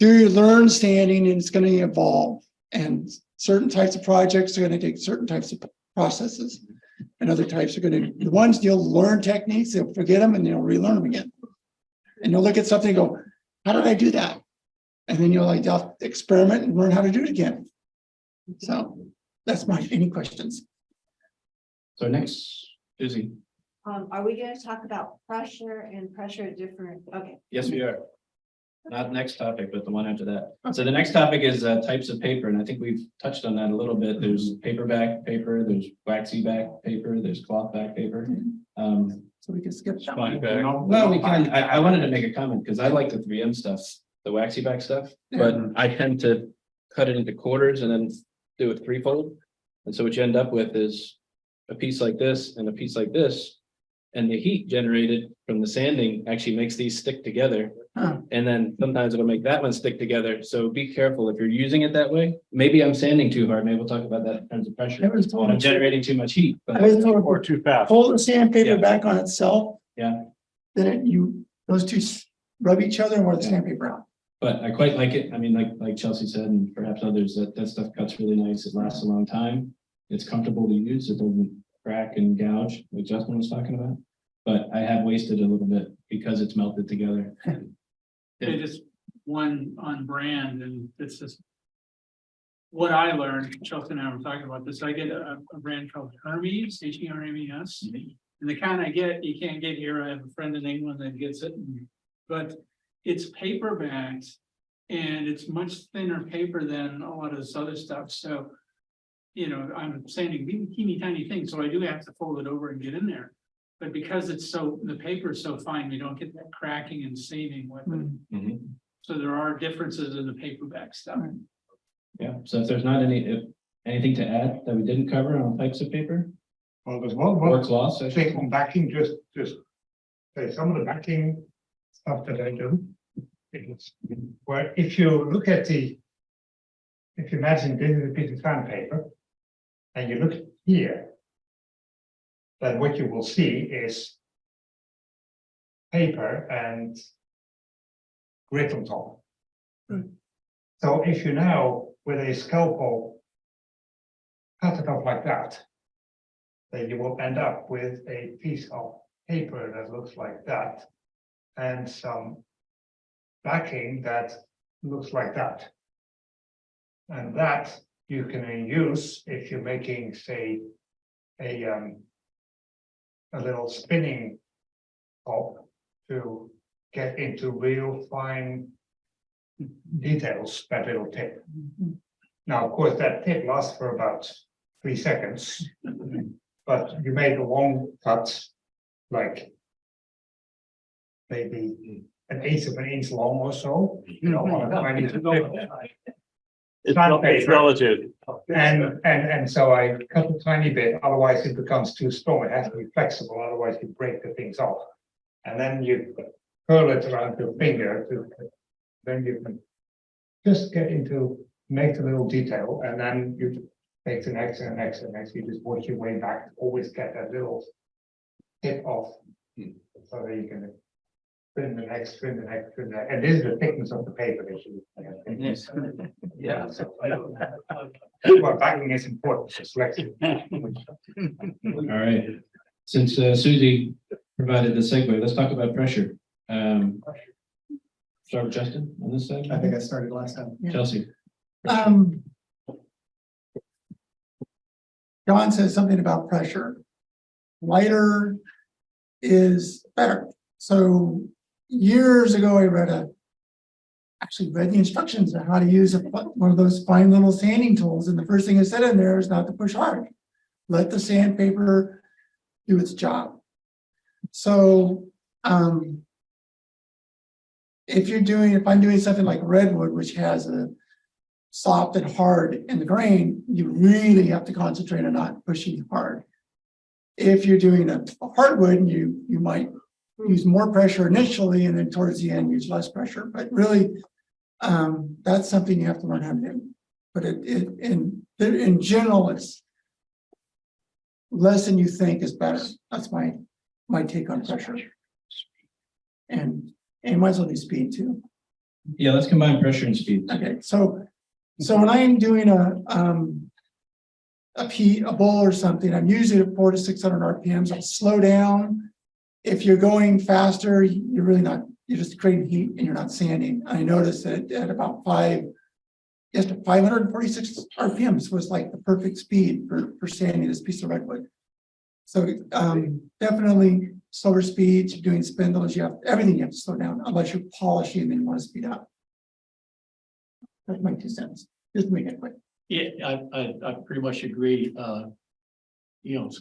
to learn standing, and it's going to evolve. And certain types of projects are going to take certain types of processes, and other types are going to, the ones you'll learn techniques, they'll forget them and they'll relearn them again. And you'll look at something and go, how did I do that? And then you'll like experiment and learn how to do it again. So that's any questions? So next, Susie. Are we gonna talk about pressure and pressure at different, okay, Yes, we are. Not next topic, but the one after that. So the next topic is types of paper, and I think we've touched on that a little bit. There's paperback paper, there's waxy back paper, there's cloth back paper. So we can skip that. Fine, back. Well, we can, I wanted to make a comment because I like the 3M stuff, the waxy back stuff, but I tend to cut it into quarters and then do it threefold. And so what you end up with is a piece like this and a piece like this. And the heat generated from the sanding actually makes these stick together. Huh. And then sometimes it'll make that one stick together. So be careful if you're using it that way. Maybe I'm sanding too hard. Maybe we'll talk about that in terms of pressure. I was told- I'm generating too much heat, I but was told Or too fast. pull the sandpaper Yeah. back on itself. Yeah. Then those two rub each other and wear the sandpaper out. I quite like it. I mean, like Chelsea said, and perhaps others, that stuff cuts really nice. It lasts a long time. It's comfortable to use. It doesn't crack and gouge, like Justin was talking about. But I have wasted a little bit because it's melted together. They just one on brand, and it's just what I learned. Chelsea and I were talking about this. I get a brand called Hermes, Hermes, and the kind I get, you can't get here. I have a friend in England that gets it, but it's paperbacks, and it's much thinner paper than a lot of this other stuff. So, you know, I'm sanding teeny tiny things, so I do have to fold it over and get in there. But because the paper is so fine, we don't get that cracking and saving with it. So there are differences in the paperback stuff. Yeah, so if there's not anything to add that we didn't cover on types of paper Well, there's one or cloths, I should take say. on backing, just say some of the backing stuff that I do. Is where if you look at if you imagine this is a piece of sandpaper, and you look here, then what you will see is paper and grit on top. So if you now, with a scalpel, cut it off like that, then you will end up with a piece of paper that looks like that, and some backing that looks like that. And that you can use if you're making, say, a little spinning top to get into real fine details, that little tip. Now, of course, that tip lasts for about 3 seconds, but you made a long cut, like maybe 1/8 of an inch long or so, you know, on a tiny tip. It's relative. And so I cut a tiny bit, otherwise it becomes too strong. It has to be flexible, otherwise you break the things off. And then you curl it around your finger then you can just get into, make the little detail, and then you take the next and next and next. You just work your way back, always get that little tip off. So that you can trim the next, trim the next, trim that. And this is the thickness of the paper that you. Yeah. So, well, backing is important, it's flexible. All right. Since Susie provided the segue, let's talk about pressure. Start with Justin on this side. I think I started last time. Chelsea. John says something about pressure. Lighter is better. So years ago, I actually read the instructions on how to use one of those fine little sanding tools. And the first thing it said in there is not to push hard. Let the sandpaper do its job. So, if I'm doing something like redwood, which has a soft and hard in the grain, you really have to concentrate on not pushing hard. If you're doing a hardwood, you might use more pressure initially and then towards the end use less pressure. But really, that's something you have to learn how to do. But in general, it's less than you think is better. That's my take on pressure. And might as well do speed too. Yeah, let's combine pressure and speed. Okay, so when I'm doing a bowl or something, I'm usually at 400 to 600 RPMs. I'll slow down. If you're going faster, you're really not. You're just creating heat and you're not sanding. I noticed that at about 546 RPMs was like the perfect speed for sanding this piece of redwood. So definitely slower speeds. You're doing spindles. You have everything. You have to slow down unless you're polishing and then you want to speed up. That's my 2 cents. Just to make it quick. Yeah, I pretty much agree.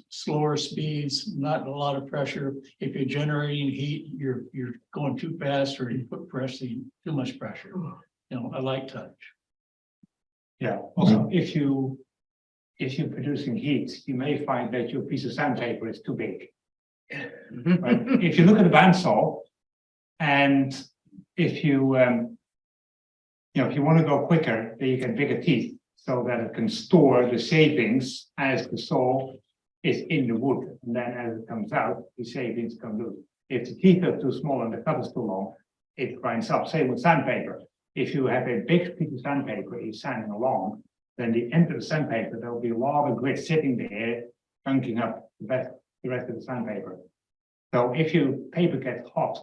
Slower speeds, not a lot of pressure. If you're generating heat, you're going too fast or you put too much pressure. I like touch. Yeah, also, if you're producing heat, you may find that your piece of sandpaper is too big. Right? If you look at the bandsaw, and if you if you want to go quicker, then you get bigger teeth so that it can store the shavings as the saw is in the wood, and then as it comes out, the shavings come loose. If the teeth are too small and the cut is too long, it grinds up. Same with sandpaper. If you have a big piece of sandpaper you're sanding along, then the end of the sandpaper, there will be a lot of grit sitting there, chunking up the rest of the sandpaper. So if your paper gets hot,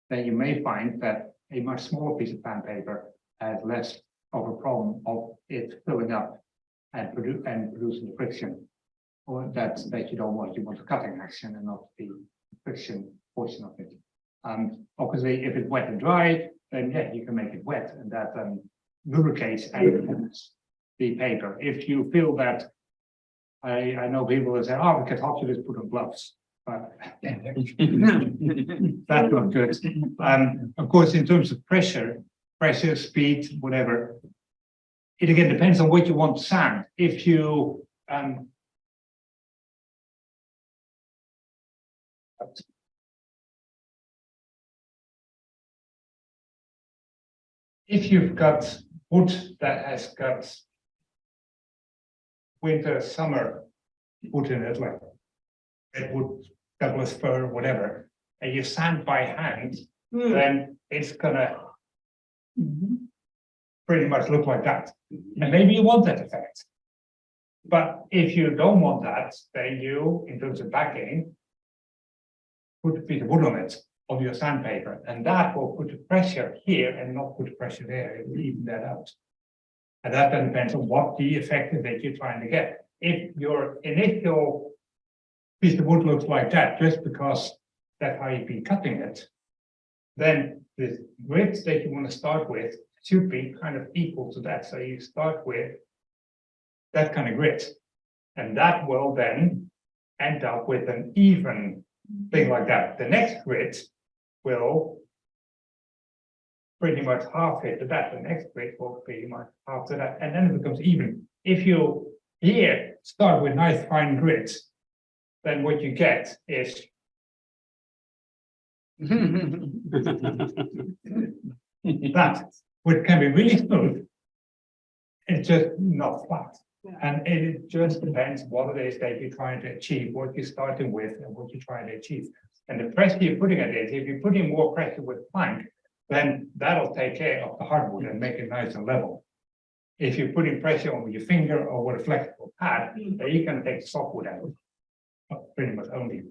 then you may find that a much smaller piece of sandpaper has less of a problem of it filling up and producing friction, or that you don't want. You want the cutting action and not the friction portion of it. Obviously, if it's wet and dry, then yeah, you can make it wet, and that lubricates and the paper. If you feel that, I know people that say, "Oh, it gets hot, you just put on gloves." But that's not good. Of course, in terms of pressure, speed, whatever, it again depends on what you want to sand. If you if you've got wood that has got winter, summer wood in it, like redwood, Douglas fir, whatever, and you sand by hand, then it's gonna pretty much look like that. And maybe you want that effect. But if you don't want that, then you, in terms of backing, put a piece of wood on it, of your sandpaper, and that will put the pressure here and not put the pressure there. It will even that out. And that then depends on what the effect is that you're trying to get. If your initial piece of wood looks like that, just because that's how you've been cutting it, then the grit that you want to start with should be kind of equal to that. So you start with that kind of grit, and that will then end up with an even thing like that. The next grit will pretty much half it to that. The next grit will pretty much half to that, and then it becomes even. If you here start with nice fine grit, then what you get is that, which can be really smooth. It's just not flat. And it just depends what it is that you're trying to achieve, what you're starting with and what you're trying to achieve. And the pressure you're putting at it, if you're putting more pressure with plank, then that'll take care of the hardwood and make it nice and level. If you're putting pressure on with your finger or with a flexible pad, then you can take the softwood out. Pretty much only.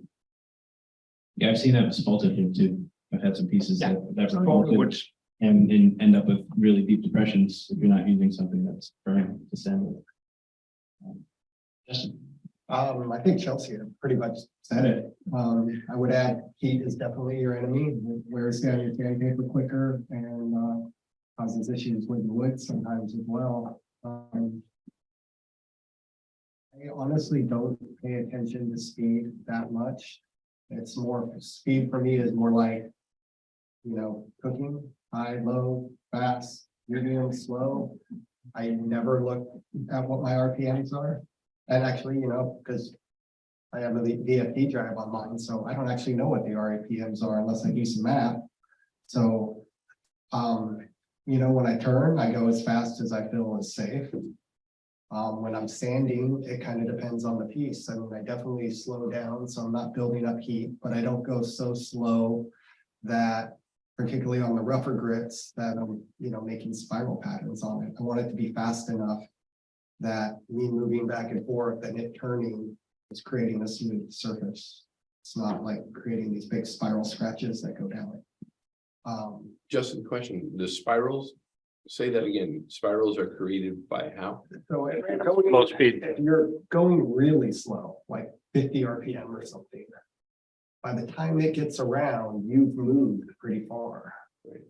Yeah, I've seen that with spalted wood too. I've had some pieces that Spalted wood and end up with really deep depressions if you're not using something that's firm to sand with. Justin? I think Chelsea pretty much said it. I would add heat is definitely your enemy. It wears down your sandpaper quicker and causes issues with the wood sometimes as well. I honestly don't pay attention to speed that much. It's more, speed for me is more like, you know, cooking, high, low, fast, medium, slow. I never look at what my RPMs are. And actually, you know, because I have a VFD drive on mine, so I don't actually know what the RPMs are unless I do some math. So, you know, when I turn, I go as fast as I feel is safe. When I'm sanding, it kind of depends on the piece. I mean, I definitely slow down, so I'm not building up heat, but I don't go so slow that, particularly on the rougher grits, that I'm, you know, making spiral patterns on it. I want it to be fast enough that me moving back and forth and it turning is creating a smooth surface. It's not like creating these big spiral scratches that go down it. Justin, question, the spirals, say that again, spirals are created by how? So if you're Low going, speed. if you're going really slow, like 50 RPM or something, by the time it gets around, you've moved pretty far.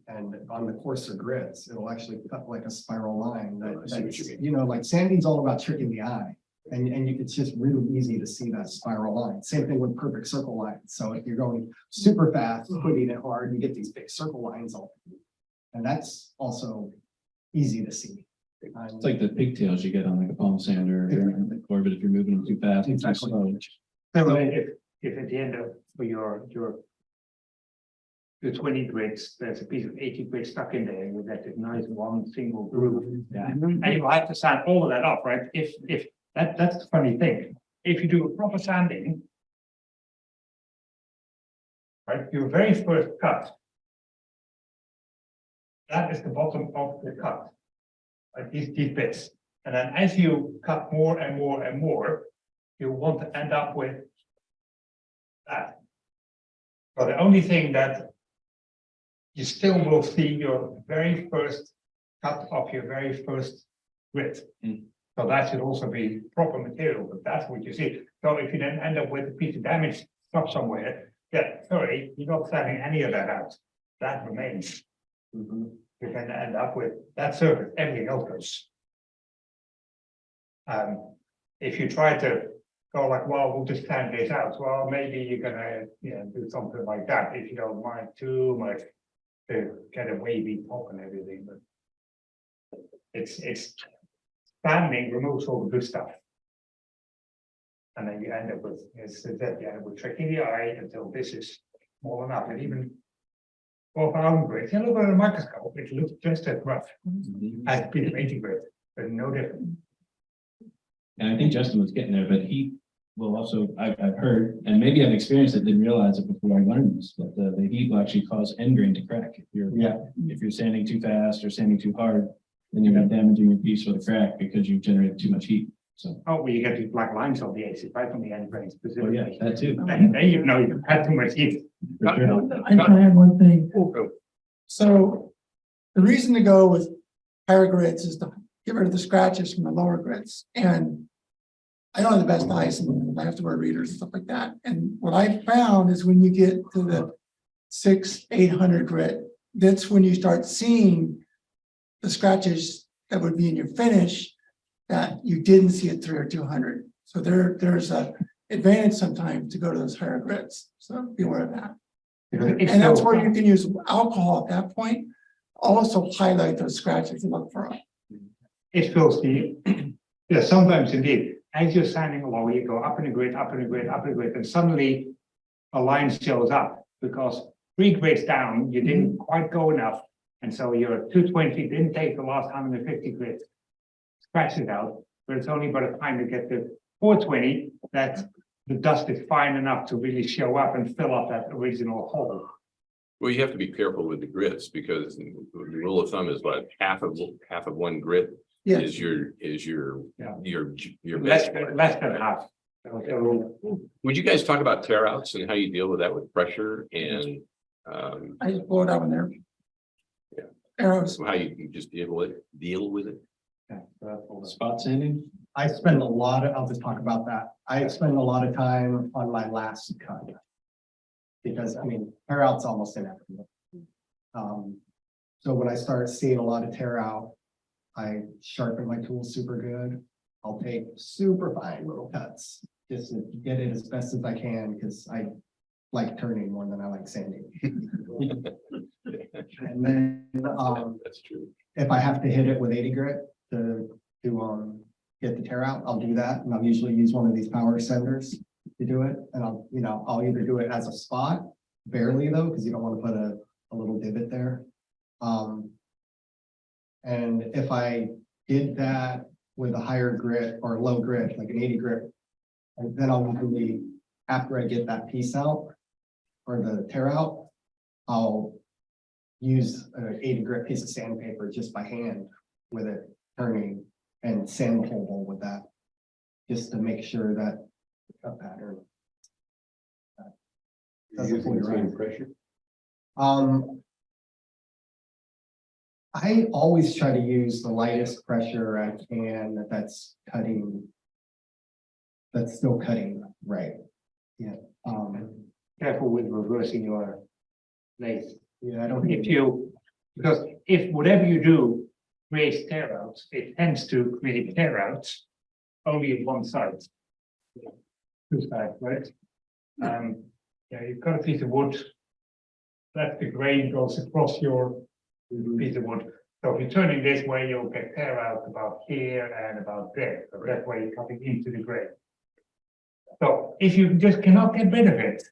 And on the coarser grits, it'll actually cut like a spiral line. Oh, I see what you mean. You know, like sanding's all about tricking the eye. And it's just really easy to see that spiral line. Same thing with perfect circle lines. So if you're going super fast, putting it hard, you get these big circle lines all. And that's also easy to see. It's like the pigtails you get on like a palm sander or but if you're moving them too fast. It's too Exactly. slow. So if at the end of your 20 grids, there's a piece of 80 grit stuck in there, with that nice one single groove. Yeah. And you have to sand all of that off, right? If that's the funny thing. If you do a proper sanding, right, your very first cut, that is the bottom of the cut, like these bits. And then as you cut more and more and more, you want to end up with that. But the only thing that you still will see your very first cut of your very first grit. So that should also be proper material, but that's what you see. So if you then end up with a piece of damaged stuff somewhere, yeah, sorry, you're not sanding any of that out. That remains. You're going to end up with that surface, everything else goes. If you try to go like, well, we'll just sand this out, well, maybe you're gonna, you know, do something like that if you don't mind too much to get a wavy top and everything, but it's sanding removes all the good stuff. And then you end up with, that you end up with tricking the eye until this is small enough, and even 4,000 grit, you look at a microscope, it looks just as rough as a piece of 80 grit, but no different. And I think Justin was getting there, but he will also, I've heard, and maybe I've experienced it, didn't realize it before I learned this, but the heat will actually cause end grain to crack. If you're sanding too fast or sanding too hard, then you're damaging your piece with a crack because you've generated too much heat. So, Oh, well, you get these black lines on the AC, right from the end grain oh specifically. yeah, that too. And then you know you've had too much heat. For sure. I can add one thing. Oh, So the reason to go with higher grits is to get rid of the scratches from the lower grits. And I don't have the best eyes and I have to wear readers and stuff like that. And what I found is when you get to the 600-800 grit, that's when you start seeing the scratches that would be in your finish that you didn't see at 300 or 200. So there's a advantage sometimes to go to those higher grits. So be aware of that. And that's where you can use alcohol at that point. Also highlight those scratches and look for them. It fills the, yeah, sometimes indeed, as you're sanding along, you go up in a grid, up in a grid, up in a grid, and suddenly a line shows up because 3 grids down, you didn't quite go enough. And so your 220 didn't take the last 150 grids, scratch it out, but it's only by the time you get to 420 that the dust is fine enough to really show up and fill up that original hole. well, you have to be careful with the grits because the rule of thumb is what half of one grit Yeah. is your Less best. than half. Would you guys talk about tear outs and how you deal with that with pressure and I just blow it out in there. arrows. How you can just deal with it. Spot sanding? I spend a lot of, I'll just talk about that. I spend a lot of time on my last cut. Because I mean, tear out's almost inevitable. So when I start seeing a lot of tear out, I sharpen my tools super good. I'll take super fine little cuts, just to get it as best as I can, because I like turning more than I like sanding. And then, That's true. if I have to hit it with 80 grit to get the tear out, I'll do that. And I'll usually use one of these power senders to do it. And I'll either do it as a spot, barely though, because you don't want to put a little divot there. And if I did that with a higher grit or low grit, like an 80 grit, and then I'll usually, after I get that piece out or the tear out, I'll use an 80 grit piece of sandpaper just by hand with it turning and sand pole with that, just to make sure that the cut pattern doesn't pull you around. Pressure? I always try to use the lightest pressure I can that's still cutting right. Yeah. Careful with reversing your lathe. Yeah, I don't. Because if whatever you do creates tear outs, it tends to create tear outs only on one side. Two sides, right? Yeah, you've got a piece of wood. That the grain goes across your piece of wood. So if you're turning this way, you'll get tear out about here and about there. So that way you're cutting into the grain. So if you just cannot get rid of it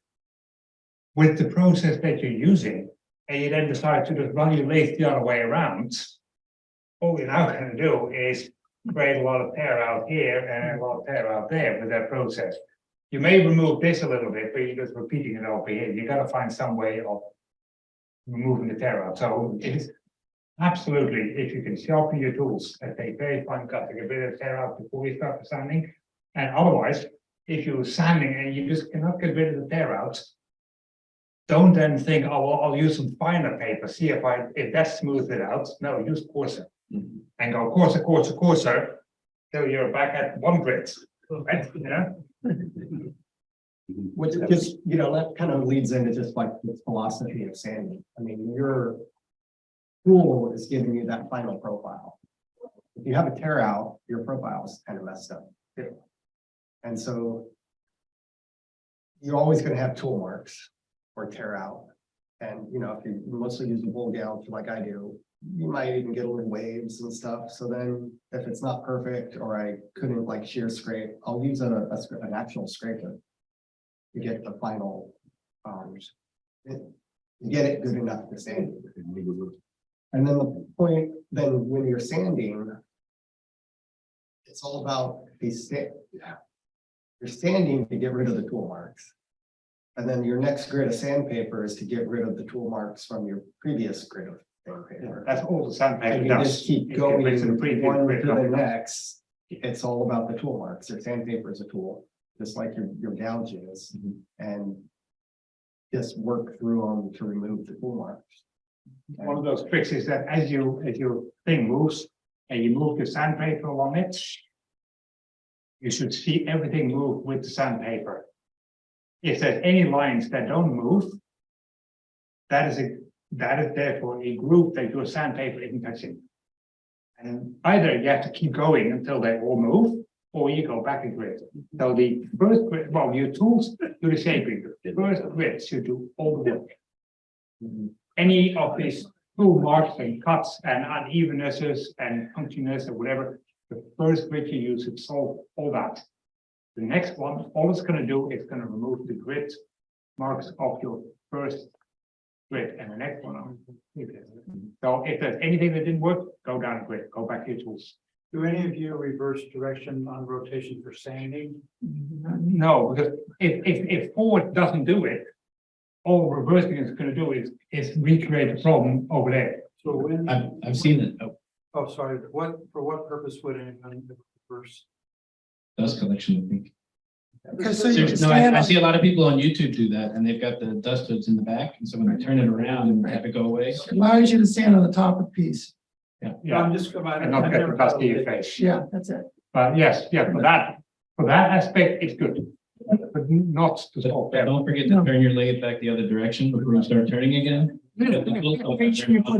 with the process that you're using, and you then decide to just run your lathe the other way around, all you're now going to do is create a lot of tear out here and a lot of tear out there with that process. You may remove this a little bit, but you're just repeating it over here. You got to find some way of removing the tear out. So it's absolutely, if you can sharpen your tools and take very fine cut to get rid of the tear out before you start the sanding. And otherwise, if you're sanding and you just cannot get rid of the tear outs, don't then think, oh, well, I'll use some finer paper, see if that smooths it out. No, use coarser. And go coarser, till you're back at 1 grit. Right? Yeah. Which just, that kind of leads into just like this philosophy of sanding. I mean, your tool is giving you that final profile. If you have a tear out, your profile is kind of messed up. And so you're always going to have tool marks or tear out. And, if you mostly use a bull gouge like I do, you might even get little waves and stuff. So then if it's not perfect, or I couldn't like shear scrape, I'll use an actual scraper to get the final, get it good enough to sand. And then the point, then when you're sanding, it's all about you're sanding to get rid of the tool marks. And then your next grit of sandpaper is to get rid of the tool marks from your previous grit of sandpaper. That's all the sandpaper And you does. just keep It going gets rid of the previous one grit. to the next. It's all about the tool marks. Your sandpaper is a tool, just like your gouge is, and just work through them to remove the tool marks. One of those tricks is that as your thing moves and you move the sandpaper along it, you should see everything move with the sandpaper. If there's any lines that don't move, that is therefore a groove that your sandpaper isn't touching. And either you have to keep going until they all move, or you go back a grit. So the first grit, well, your tools do the shaping. The first grit should do all the work. Any of these tool marks and cuts and unevennesses and punchiness or whatever, the first grit you use to solve all that. The next one, all it's going to do is going to remove the grit marks of your first grit, and the next one. So if there's anything that didn't work, go down a grit, go back to your tools. Do any of you reverse direction on rotation for sanding? No, because if forward doesn't do it, all reversing is going to do is recreate the problem over there. So when, I've seen it. oh, sorry, for what purpose would anyone reverse? Dust collection, I think. Because so you can Seriously, no, stand I on, see a lot of people on YouTube do that, and they've got the dust hoods in the back, and so when they turn it around and have it go away. it allows you to stand on the top of the piece. Yeah, I'm just about. and not get the dust in your face. Yeah, that's it. But yes, yeah, for that aspect, it's good, but not to solve But that. don't forget to turn your leg back the other direction before you start turning again. Make sure you put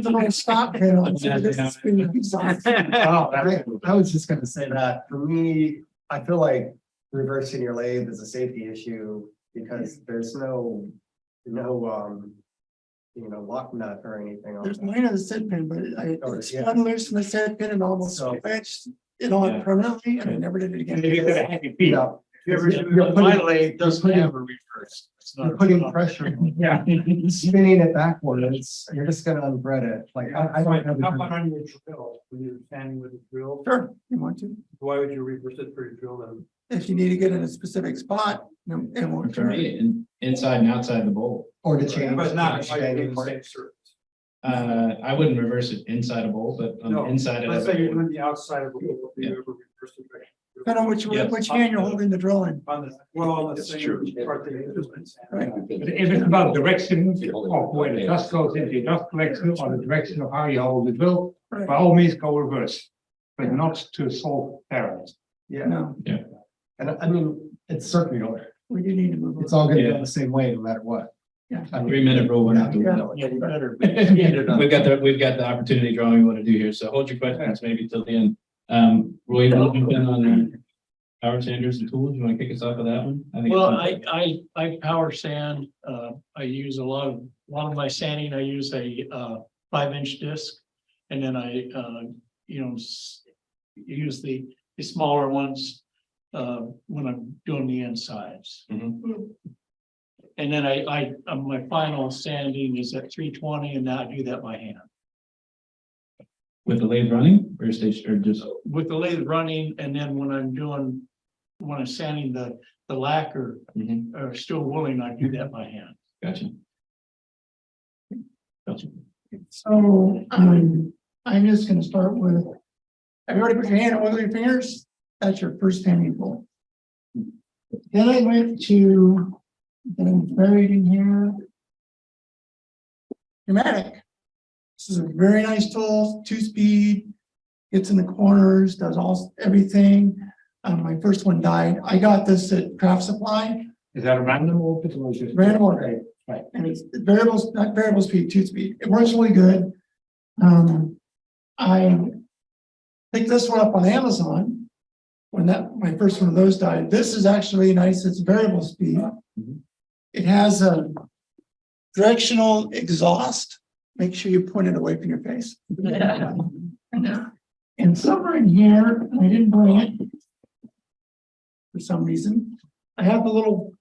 the right stop pin on. So this is spinning piece on. Oh, I was just gonna say that, for me, I feel like reversing your lathe is a safety issue because there's no, lock nut or anything on There's it. mine on the set pin, but I Oh, spun loose from the set pin and almost So- wedged it on Yeah. permanently, and I never did it again. Maybe you got a heavy feet. Yeah, My putting- lathe doesn't you're have a reverse. It's not you're a- putting pressure, on Yeah. it. Spinning it backwards, you're just gonna unthread it, like, I don't have. How about on your drill, when you're standing with a drill, Sure, you want to, why would you reverse it for your drill then? if you need to get in a specific spot, it won't For turn. me, inside and outside the bowl. Or to change. But not change like doing the part. same surface. I wouldn't reverse it inside a bowl, but on the No, inside. let's of say you're it. doing the outside of a hole, do you Yeah. ever reverse it? Depending on which hand you're holding the drill in. On the, well, on the That's same true. part that you just. Right. But if it's about direction of where the dust goes into your dust collector or the direction of how you hold the drill, Right. by all means go reverse, but not to solve errors. Yeah, No, and I mean, it's circular, we do need to move. it's all gonna Yeah. go the same way no matter what. Yeah. 3-minute rule, we're not doing Yeah. that. Yeah, you better. We've got the opportunity drawing we want to do here, so hold your questions maybe till the end. Roy, you want to jump in on power sanders and tools? You want to kick us off with that one? think Well, it's- I power sand, I use a lot of my sanding, I use a 5-inch disc. And then I, use the smaller ones, when I'm doing the insides. Mhm. And then my final sanding is at 320, and now I do that by hand. With the lathe running or station or just? With the lathe running, and then when I'm sanding the lacquer, Mhm. or still willing, I do that by hand. Gotcha. Gotcha. So, I'm just gonna start with, everybody put your hand and wiggle your fingers, that's your first standing pull. Then I went to, then I'm buried in here. Pneumatic. This is a very nice tool, 2-speed, gets in the corners, does everything. My first one died, I got this at Craft Supply, Is that a random orbit or is it? random order. Right. And it's variable, not variable speed, 2-speed. It works really good. I picked this one up on Amazon when my first one of those died. This is actually nice. It's variable speed. It has a directional exhaust. Make sure you point it away from your face. And somewhere in here, I didn't bring it for some reason. I have the little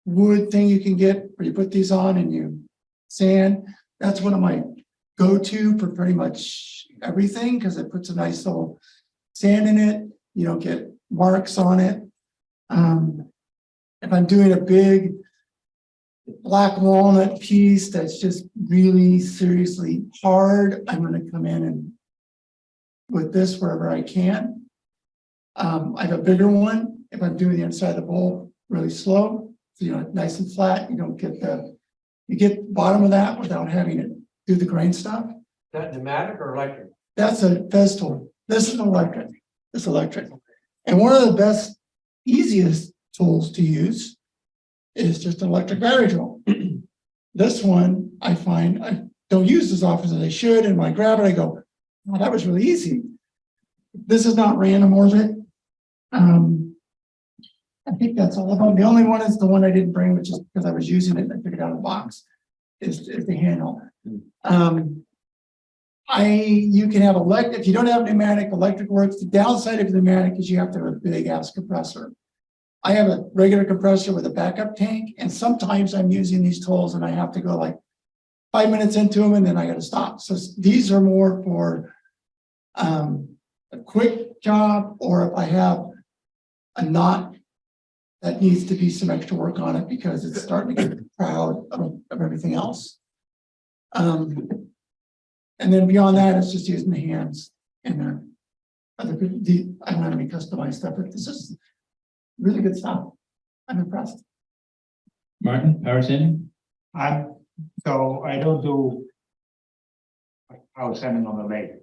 wood thing you can get where you put these on and you sand. That's one of my go-to for pretty much everything because it puts a nice little sand in it. You don't get marks on it. If I'm doing a big black walnut piece that's just really seriously hard, I'm going to come in and with this wherever I can. I have a bigger one. If I'm doing the inside of the bowl really slow, so nice and flat, you don't get you get the bottom of that without having to do the grain stuff. Is that pneumatic or electric? That's a Fez tool. This is electric. It's electric. And one of the best, easiest tools to use is just an electric battery drill. This one, I find I don't use as often as I should, and when I grab it, I go, oh, that was really easy. This is not random orbit. I think that's all of them. The only one is the one I didn't bring, which is because I was using it and I took it out of the box, is the handle. You can have if you don't have pneumatic, electric works. The downside of pneumatic is you have to have a big ass compressor. I have a regular compressor with a backup tank, and sometimes I'm using these tools and I have to go like 5 minutes into them and then I got to stop. So these are more for a quick job, or if I have a knot that needs to be some extra work on it because it's starting to get proud of everything else. And then beyond that, it's just using the hands and I don't have any customized stuff, but this is Really good stuff. I'm impressed. Martin, power sanding? So I don't do power sanding on the lathe.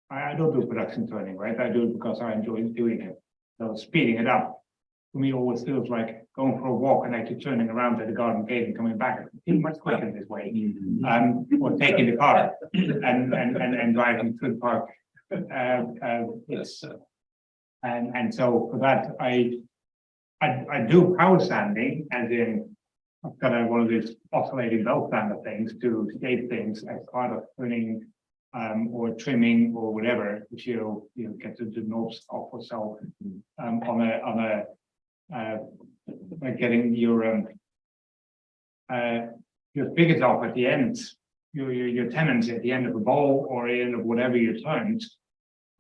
I don't do production turning, right? I do it because I enjoy doing it. So speeding it up, for me, always feels like going for a walk and actually turning around at the garden gate and coming back. It's much quicker this way. Or taking the car and driving through the park. And so for that, I do power sanding, as in I've got one of these oscillating belt sander things to shape things as part of pruning or trimming or whatever, if you get the knobs off or so like getting your figures off at the end, your tenons at the end of a bowl or end of whatever you turned.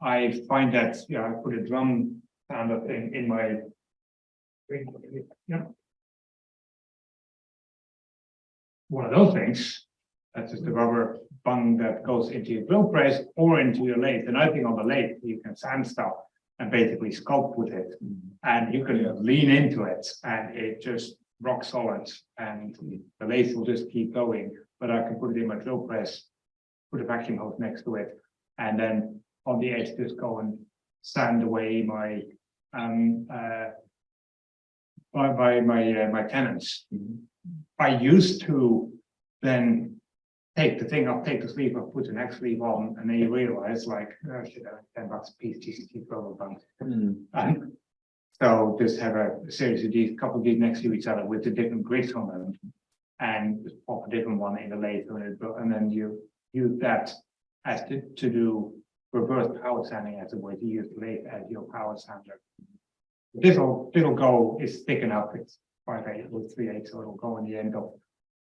I find that I put a drum sounder thing in my one of those things. That's just the rubber bung that goes into your drill press or into your lathe. And I think on the lathe you can sand stuff and basically sculpt with it, and you can lean into it, and it just rock solid, and the lathe will just keep going. But I can put it in my drill press, put a vacuum hose next to it, and then on the edge just go and sand away my my tenons. I used to then take the thing off, take the sleeve off, put the next sleeve on, and then you realize like, oh shit, $10 a piece, TCT rubber band. So just have a series of these, couple of these next to each other with the different grids on them, and just pop a different one in the lathe, and then you use that as to do reverse power sanding as a way to use the lathe as your power sander. This'll go, it's thick enough, it's 5/8 or 3/8, so it'll go in the end of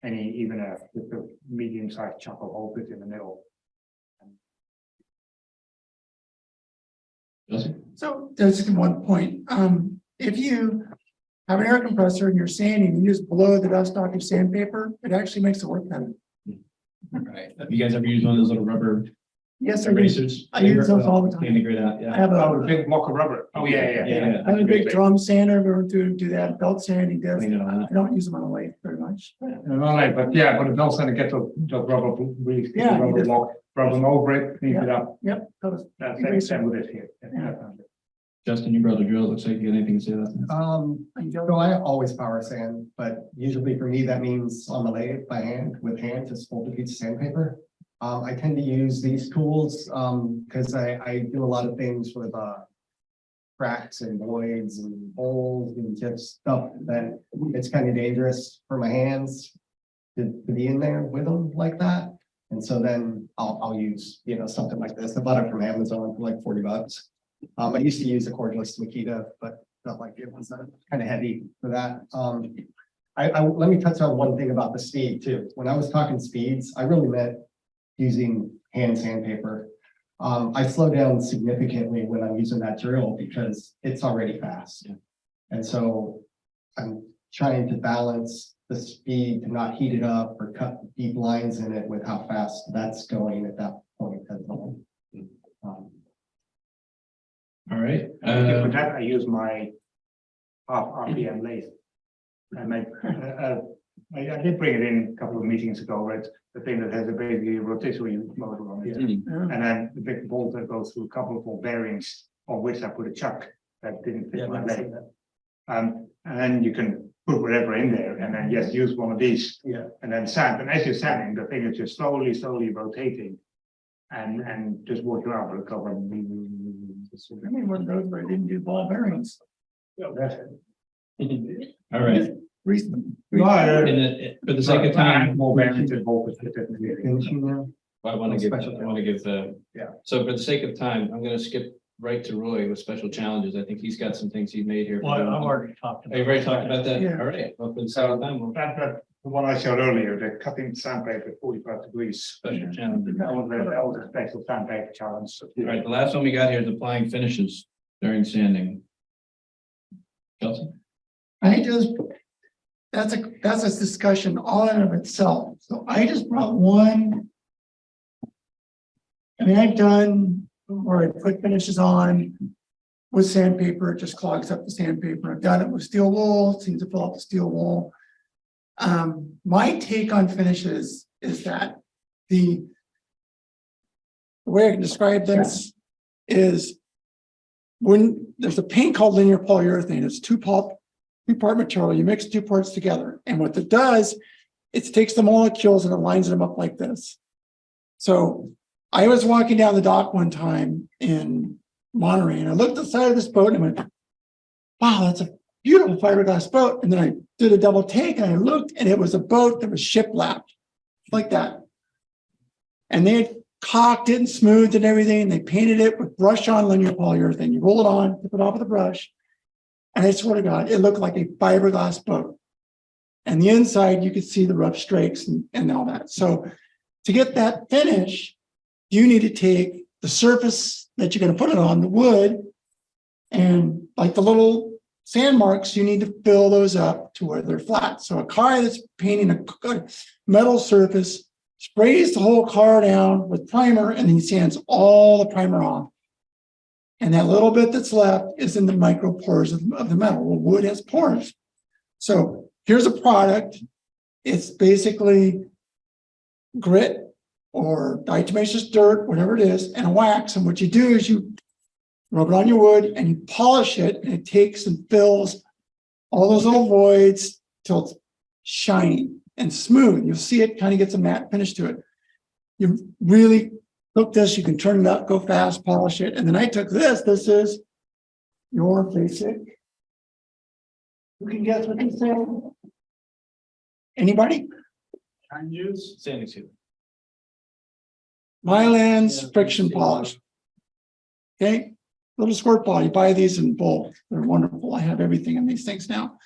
even a medium-sized chuckle hole bit in the middle. So there's just one point. If you have an air compressor and you're sanding, and you just blow the dust off your sandpaper, it actually makes it work better. Right. Have you guys ever used one of those little rubber Yes, I do. erasers? I use those all the time. Integrate that, I yeah. have Oh, a, the big block of rubber. Oh, yeah. I have a big drum sander. We're going to do that belt sanding. Clean it all I up. don't use them on the lathe very much. But yeah, but it's also to get the rubber, really stick the Yeah, you rubber just- block, rub them over it, clean it up. Yep. those- That's Erase same with it here. Yeah. Justin, you brought a drill. It looks like you got anything to say about that? So I always power sand, but usually for me, that means on the lathe by hand, with hand, just fold a piece of sandpaper. I tend to use these tools, because I do a lot of things with, cracks and voids and holes and just stuff that it's kind of dangerous for my hands to be in there with them like that. And so then I'll use, something like this. I bought it from Amazon for like $40. I used to use a cordless Makita, but felt like it was kind of heavy for that. Let me touch on one thing about the speed too. When I was talking speeds, I really meant using hand sandpaper. I slow down significantly when I'm using that drill because it's already fast. Yeah. And so I'm trying to balance the speed to not heat it up or cut deep lines in it with how fast that's going at that point as well. All right. For that, I use my half RPM lathe. And I did bring it in a couple of meetings ago, right? The thing that has a basically rotatory motor on it. And then the big bolt that goes through a couple of ball bearings, on which I put a chuck that didn't fit my lathe. And then you can put whatever in there and then just use one of these. Yeah. And then sand. And as you're sanding, the thing is just slowly rotating and just working out the cover. I mean, one of those where I didn't do ball bearings. All right. Recently. For the sake of time, More bearings and bolts. I want to give the. Yeah. So for the sake of time, I'm gonna skip right to Roy with special challenges. I think he's got some things he made here. Well, I've already talked about. Oh, you've already talked about that? Yeah. All right. Well, for the sake of time, we'll That the one I showed earlier, the cutting sandpaper at 45 degrees. special challenge. That was a special sandpaper challenge. All right, the last one we got here is applying finishes during sanding. Chelsea? I just, that's a discussion all in of itself. So I just brought one. I mean, I've done where I put finishes on with sandpaper, it just clogs up the sandpaper. I've done it with steel wool, it seems to fill up the steel wool. My take on finishes is that the way I can describe this is when there's a paint called linear polyurethane, it's two-part material, you mix 2 parts together. And what it does, it takes the molecules and it lines them up like this. So I was walking down the dock one time in Monterey and I looked at the side of this boat and I went, wow, that's a beautiful fiberglass boat. And then I did a double take and I looked and it was a boat that was shiplapped like that. And they had caulked it and smoothed and everything. And they painted it with brush on linear polyurethane. You roll it on, tip it off with a brush. And I swear to God, it looked like a fiberglass boat. And the inside, you could see the rough streaks and all that. So to get that finish, you need to take the surface that you're going to put it on, the wood, and like the little sand marks, you need to fill those up to where they're flat. So a car that's painting a metal surface sprays the whole car down with primer and then sands all the primer off. And that little bit that's left is in the micro pores of the metal. Well, wood has pores. So here's a product. It's basically grit or diatomaceous dirt, whatever it is, and a wax. And what you do is you rub it on your wood and you polish it, and it takes and fills all those little voids till it's shiny and smooth. You'll see it kind of gets a matte finish to it. You really look this, you can turn it up, go fast, polish it. And then I took this. This is your basic. Who can guess what this is? Anybody? Kind use. Sanding sealer. Mylands friction polish. Okay, little squirt bottle. You buy these in bulk. They're wonderful. I have everything in these things now.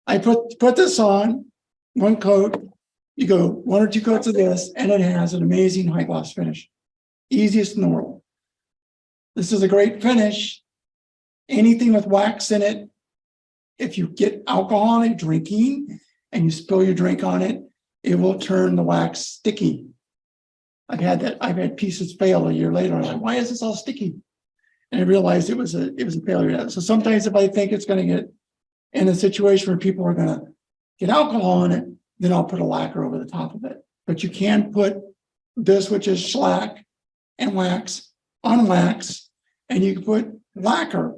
I put this on, one coat. You go 1 or 2 coats of this, and it has an amazing high gloss finish. Easiest in the world. This is a great finish. Anything with wax in it, if you get alcohol on it, drinking, and you spill your drink on it, it will turn the wax sticky. I've had that. I've had pieces fail a year later. I'm like, why is this all sticky? And I realized it was a failure. So sometimes if I think it's going to get in a situation where people are going to get alcohol on it, then I'll put a lacquer over the top of it. But you can put this, which is shellac and wax on wax, and you can put lacquer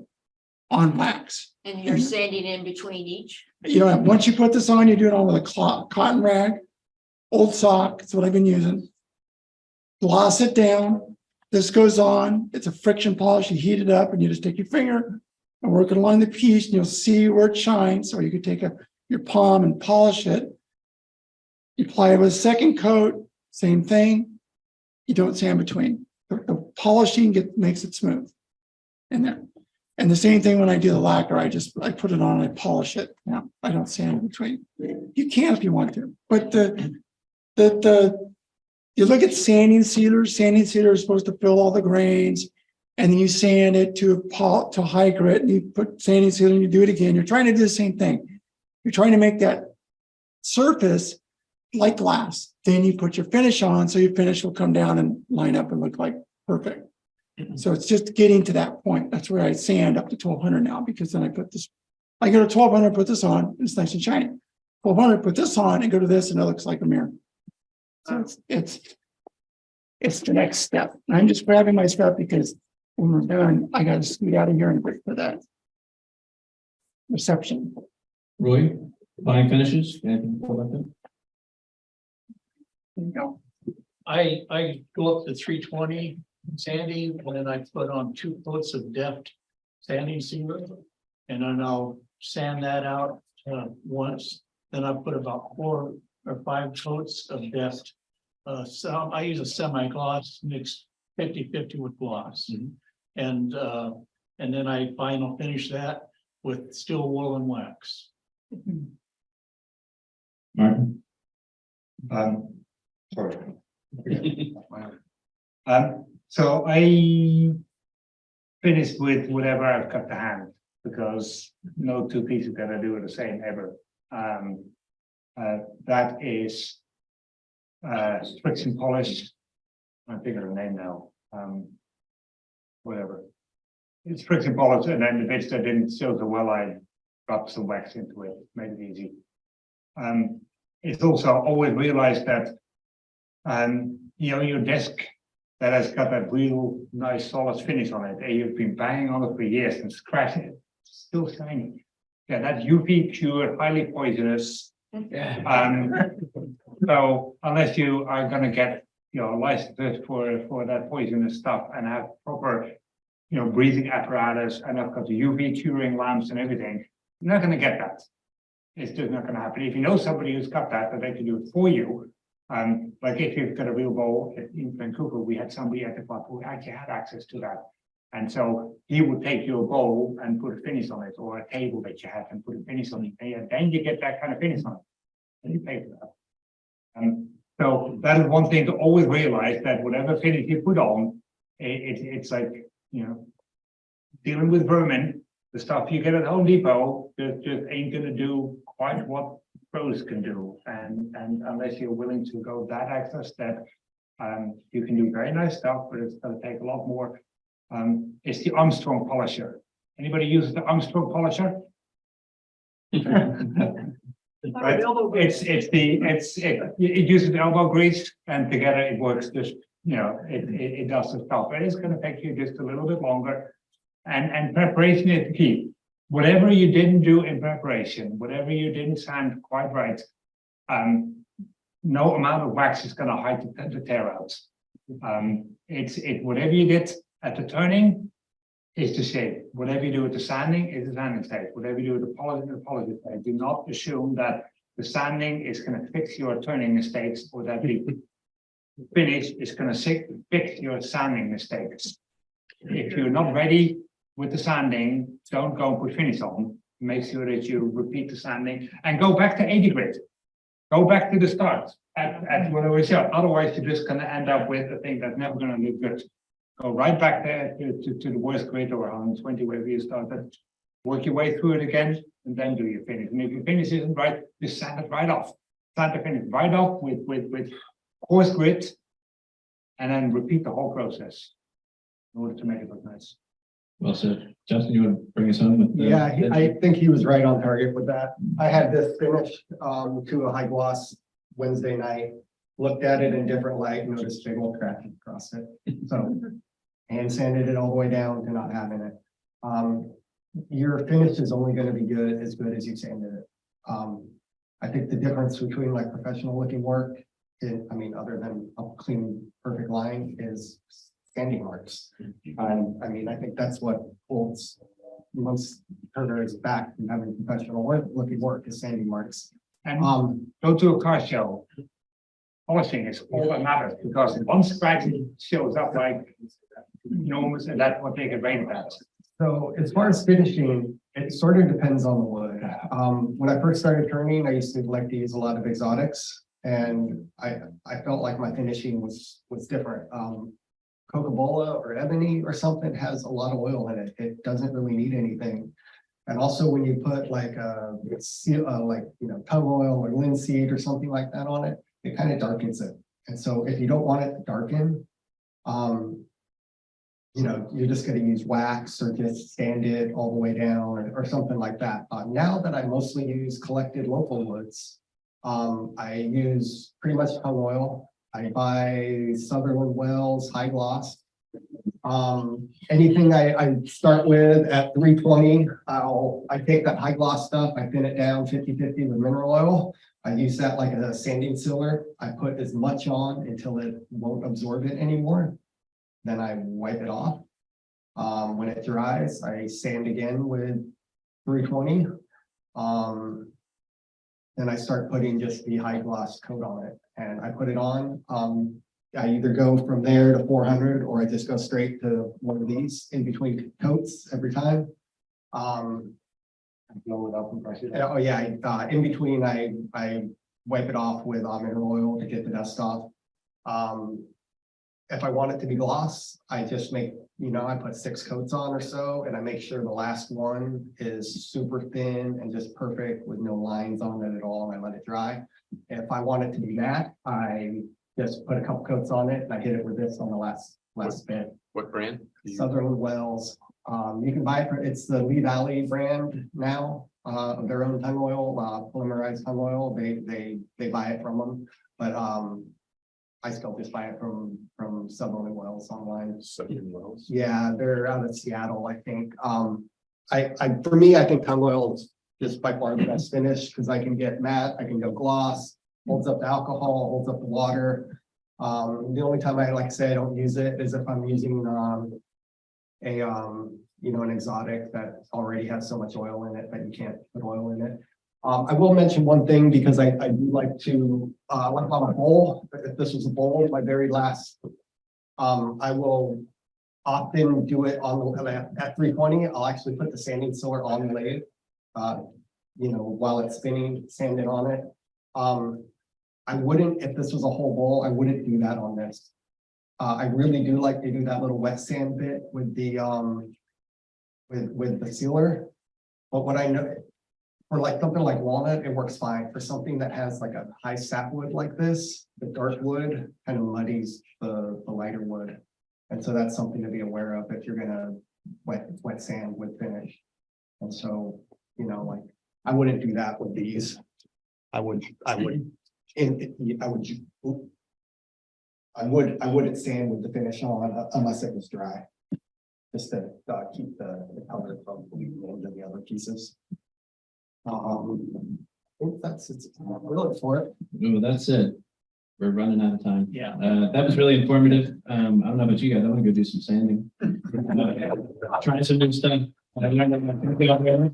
on wax. And you're sanding in between each? You know, once you put this on, you do it on with a cotton rag, old sock. That's what I've been using. Gloss it down. This goes on. It's a friction polish. You heat it up and you just take your finger and work it along the piece and you'll see where it shines. Or you could take your palm and polish it. You apply it with a second coat, same thing. You don't sand between. The polishing makes it smooth in there. And the same thing when I do the lacquer, I put it on and I polish it. Now I don't sand in between. You can if you want to, but you look at sanding sealers. Sanding sealer is supposed to fill all the grains, and then you sand it to high grit, and you put sanding sealer and you do it again. You're trying to do the same thing. You're trying to make that surface like glass. Then you put your finish on, so your finish will come down and line up and look like perfect. So it's just getting to that point. That's where I sand up to 1200 now, because then I put this, I go to 1200, put this on, it's nice and shiny. 1200, put this on and go to this and it looks like a mirror. So it's the next step. And I'm just grabbing my stuff because when we're done, I got to scoot out of here and wait for that reception. Roy, fine finishes? Anything to pull up there? There you go. I go up to 320 sanding, and then I put on 2 coats of deft sanding sealer, and then I'll sand that out once. Then I put about 4 or 5 coats of deft. So I use a semi-gloss mixed 50-50 with gloss, and then I final finish that with steel wool and wax. Martin? Sorry. So I finished with whatever I've got to hand, because no 2 pieces are gonna do the same ever. That is friction polish. I think of the name now. Whatever. it's friction polish, and then the bits that didn't seal so well, I dropped some wax into it, made it easy. It's also always realized that, your desk that has got that real nice solid finish on it, and you've been banging on it for years and scratching it, it's still shiny. Yeah, that's UV pure, highly poisonous. So unless you are gonna get, licenses for that poisonous stuff and have proper, breathing apparatus, and I've got the UV curing lamps and everything, you're not gonna get that. It's just not gonna happen. If you know somebody who's got that they can do it for you, like if you've got a real bowl in Vancouver, we had somebody at the club who actually had access to that. And so he would take your bowl and put a finish on it, or a table that you have and put a finish on it, and then you get that kind of finish on it. And you pay for that. So that is one thing to always realize, that whatever finish you put on, it's like, dealing with vermin. The stuff you get at Home Depot just ain't gonna do quite what pros can do. And unless you're willing to go that extra step, you can do very nice stuff, but it's gonna take a lot more. It's the Armstrong polisher. Anybody uses the Armstrong polisher? Right. It uses the elbow grease, and together it works just, it does the stuff. But it's gonna take you just a little bit longer. And preparation is the key. Whatever you didn't do in preparation, whatever you didn't sand quite right, no amount of wax is gonna hide the tear outs. Whatever you did at the turning is the shape. Whatever you do with the sanding is the sanding stage. Whatever you do with the polishing stage. Do not assume that the sanding is going to fix your turning mistakes, or that the finish is going to fix your sanding mistakes. If you're not ready with the sanding, don't go and put finish on. Make sure that you repeat the sanding and go back to 80 grit. Go back to the start at whatever we shot. Otherwise, you're just going to end up with a thing that's never going to look good. Go right back there to the worst grid, or 120, wherever you started. Work your way through it again, and then do your finish. And if your finish isn't right, just sand it right off. Sand the finish right off with coarse grit, and then repeat the whole process in order to make it look nice. Well said. Justin, you want to bring us home with? I think he was right on target with that. I had this finished to a high gloss Wednesday night. Looked at it in different light, noticed big old cracks across it. So hand sanded it all the way down to not having it. Your finish is only going to be as good as you sanded it. I think the difference between like professional looking work, other than a clean, perfect line, is sanding marks. I think that's what holds most turners back from having professional looking work, is sanding marks. And go to a car show. Polishing is all that matters, because one scratch shows up like enormous, and that's what they get rated at. So as far as finishing, it sort of depends on the wood. When I first started turning, I used to like to use a lot of exotics, and I felt like my finishing was different. Coca-Cola or ebony or something has a lot of oil in it. It doesn't really need anything. And also when you put like tung oil or linseed or something like that on it, it kind of darkens it. And so if you don't want it to darken, you're just going to use wax or just sand it all the way down or something like that. Now that I mostly use collected local woods, I use pretty much tung oil. I buy Sutherland Wells High Gloss. Anything I start with at 320, I take that high gloss stuff, I thin it down 50-50 with mineral oil. I use that like a sanding sealer. I put as much on until it won't absorb it anymore. Then I wipe it off. When it dries, I sand again with 320. Then I start putting just the high gloss coat on it, and I put it on. I either go from there to 400, or I just go straight to one of these in between coats every time. In between, I wipe it off with mineral oil to get the dust off. If I want it to be gloss, I just make, I put 6 coats on or so, and I make sure the last one is super thin and just perfect with no lines on it at all, and I let it dry. If I want it to be matte, I just put a couple coats on it, and I hit it with this on the last bit. What brand? Sutherland Wells You can buy it it's the Lee Valley brand now, of their own tung oil, polymerized tung oil. They buy it from them, but, I still just buy it from Sub-Oil Wells online. Yeah, they're out of Seattle, I think. For me, I think tung oil is just by far the best finish because I can get matte, I can go gloss, holds up the alcohol, holds up the water. The only time I like say I don't use it is if I'm using an exotic that already has so much oil in it that you can't put oil in it. I will mention one thing because I do like to like on a bowl. If this was a bowl, my very last, I will often do it on at 320. I'll actually put the sanding silver on the lathe, while it's spinning, sand it on it. I wouldn't, if this was a whole bowl, I wouldn't do that on this. I really do like to do that little wet sand bit with the with the sealer. But what I know for like something like walnut, it works fine. For something that has like a high sapwood like this, the dark wood kind of muddies the lighter wood. And so that's something to be aware of if you're gonna wet sand with finish. And so, like I wouldn't do that with these. I wouldn't sand with the finish on unless it was dry. Just to keep the color from bleeding into the other pieces. I think that's it. We're looking for it. Oh, that's it. We're running out of time. Yeah. That was really informative. I don't know about you guys. I want to go do some sanding. Try some new stuff. Have you learned anything out there?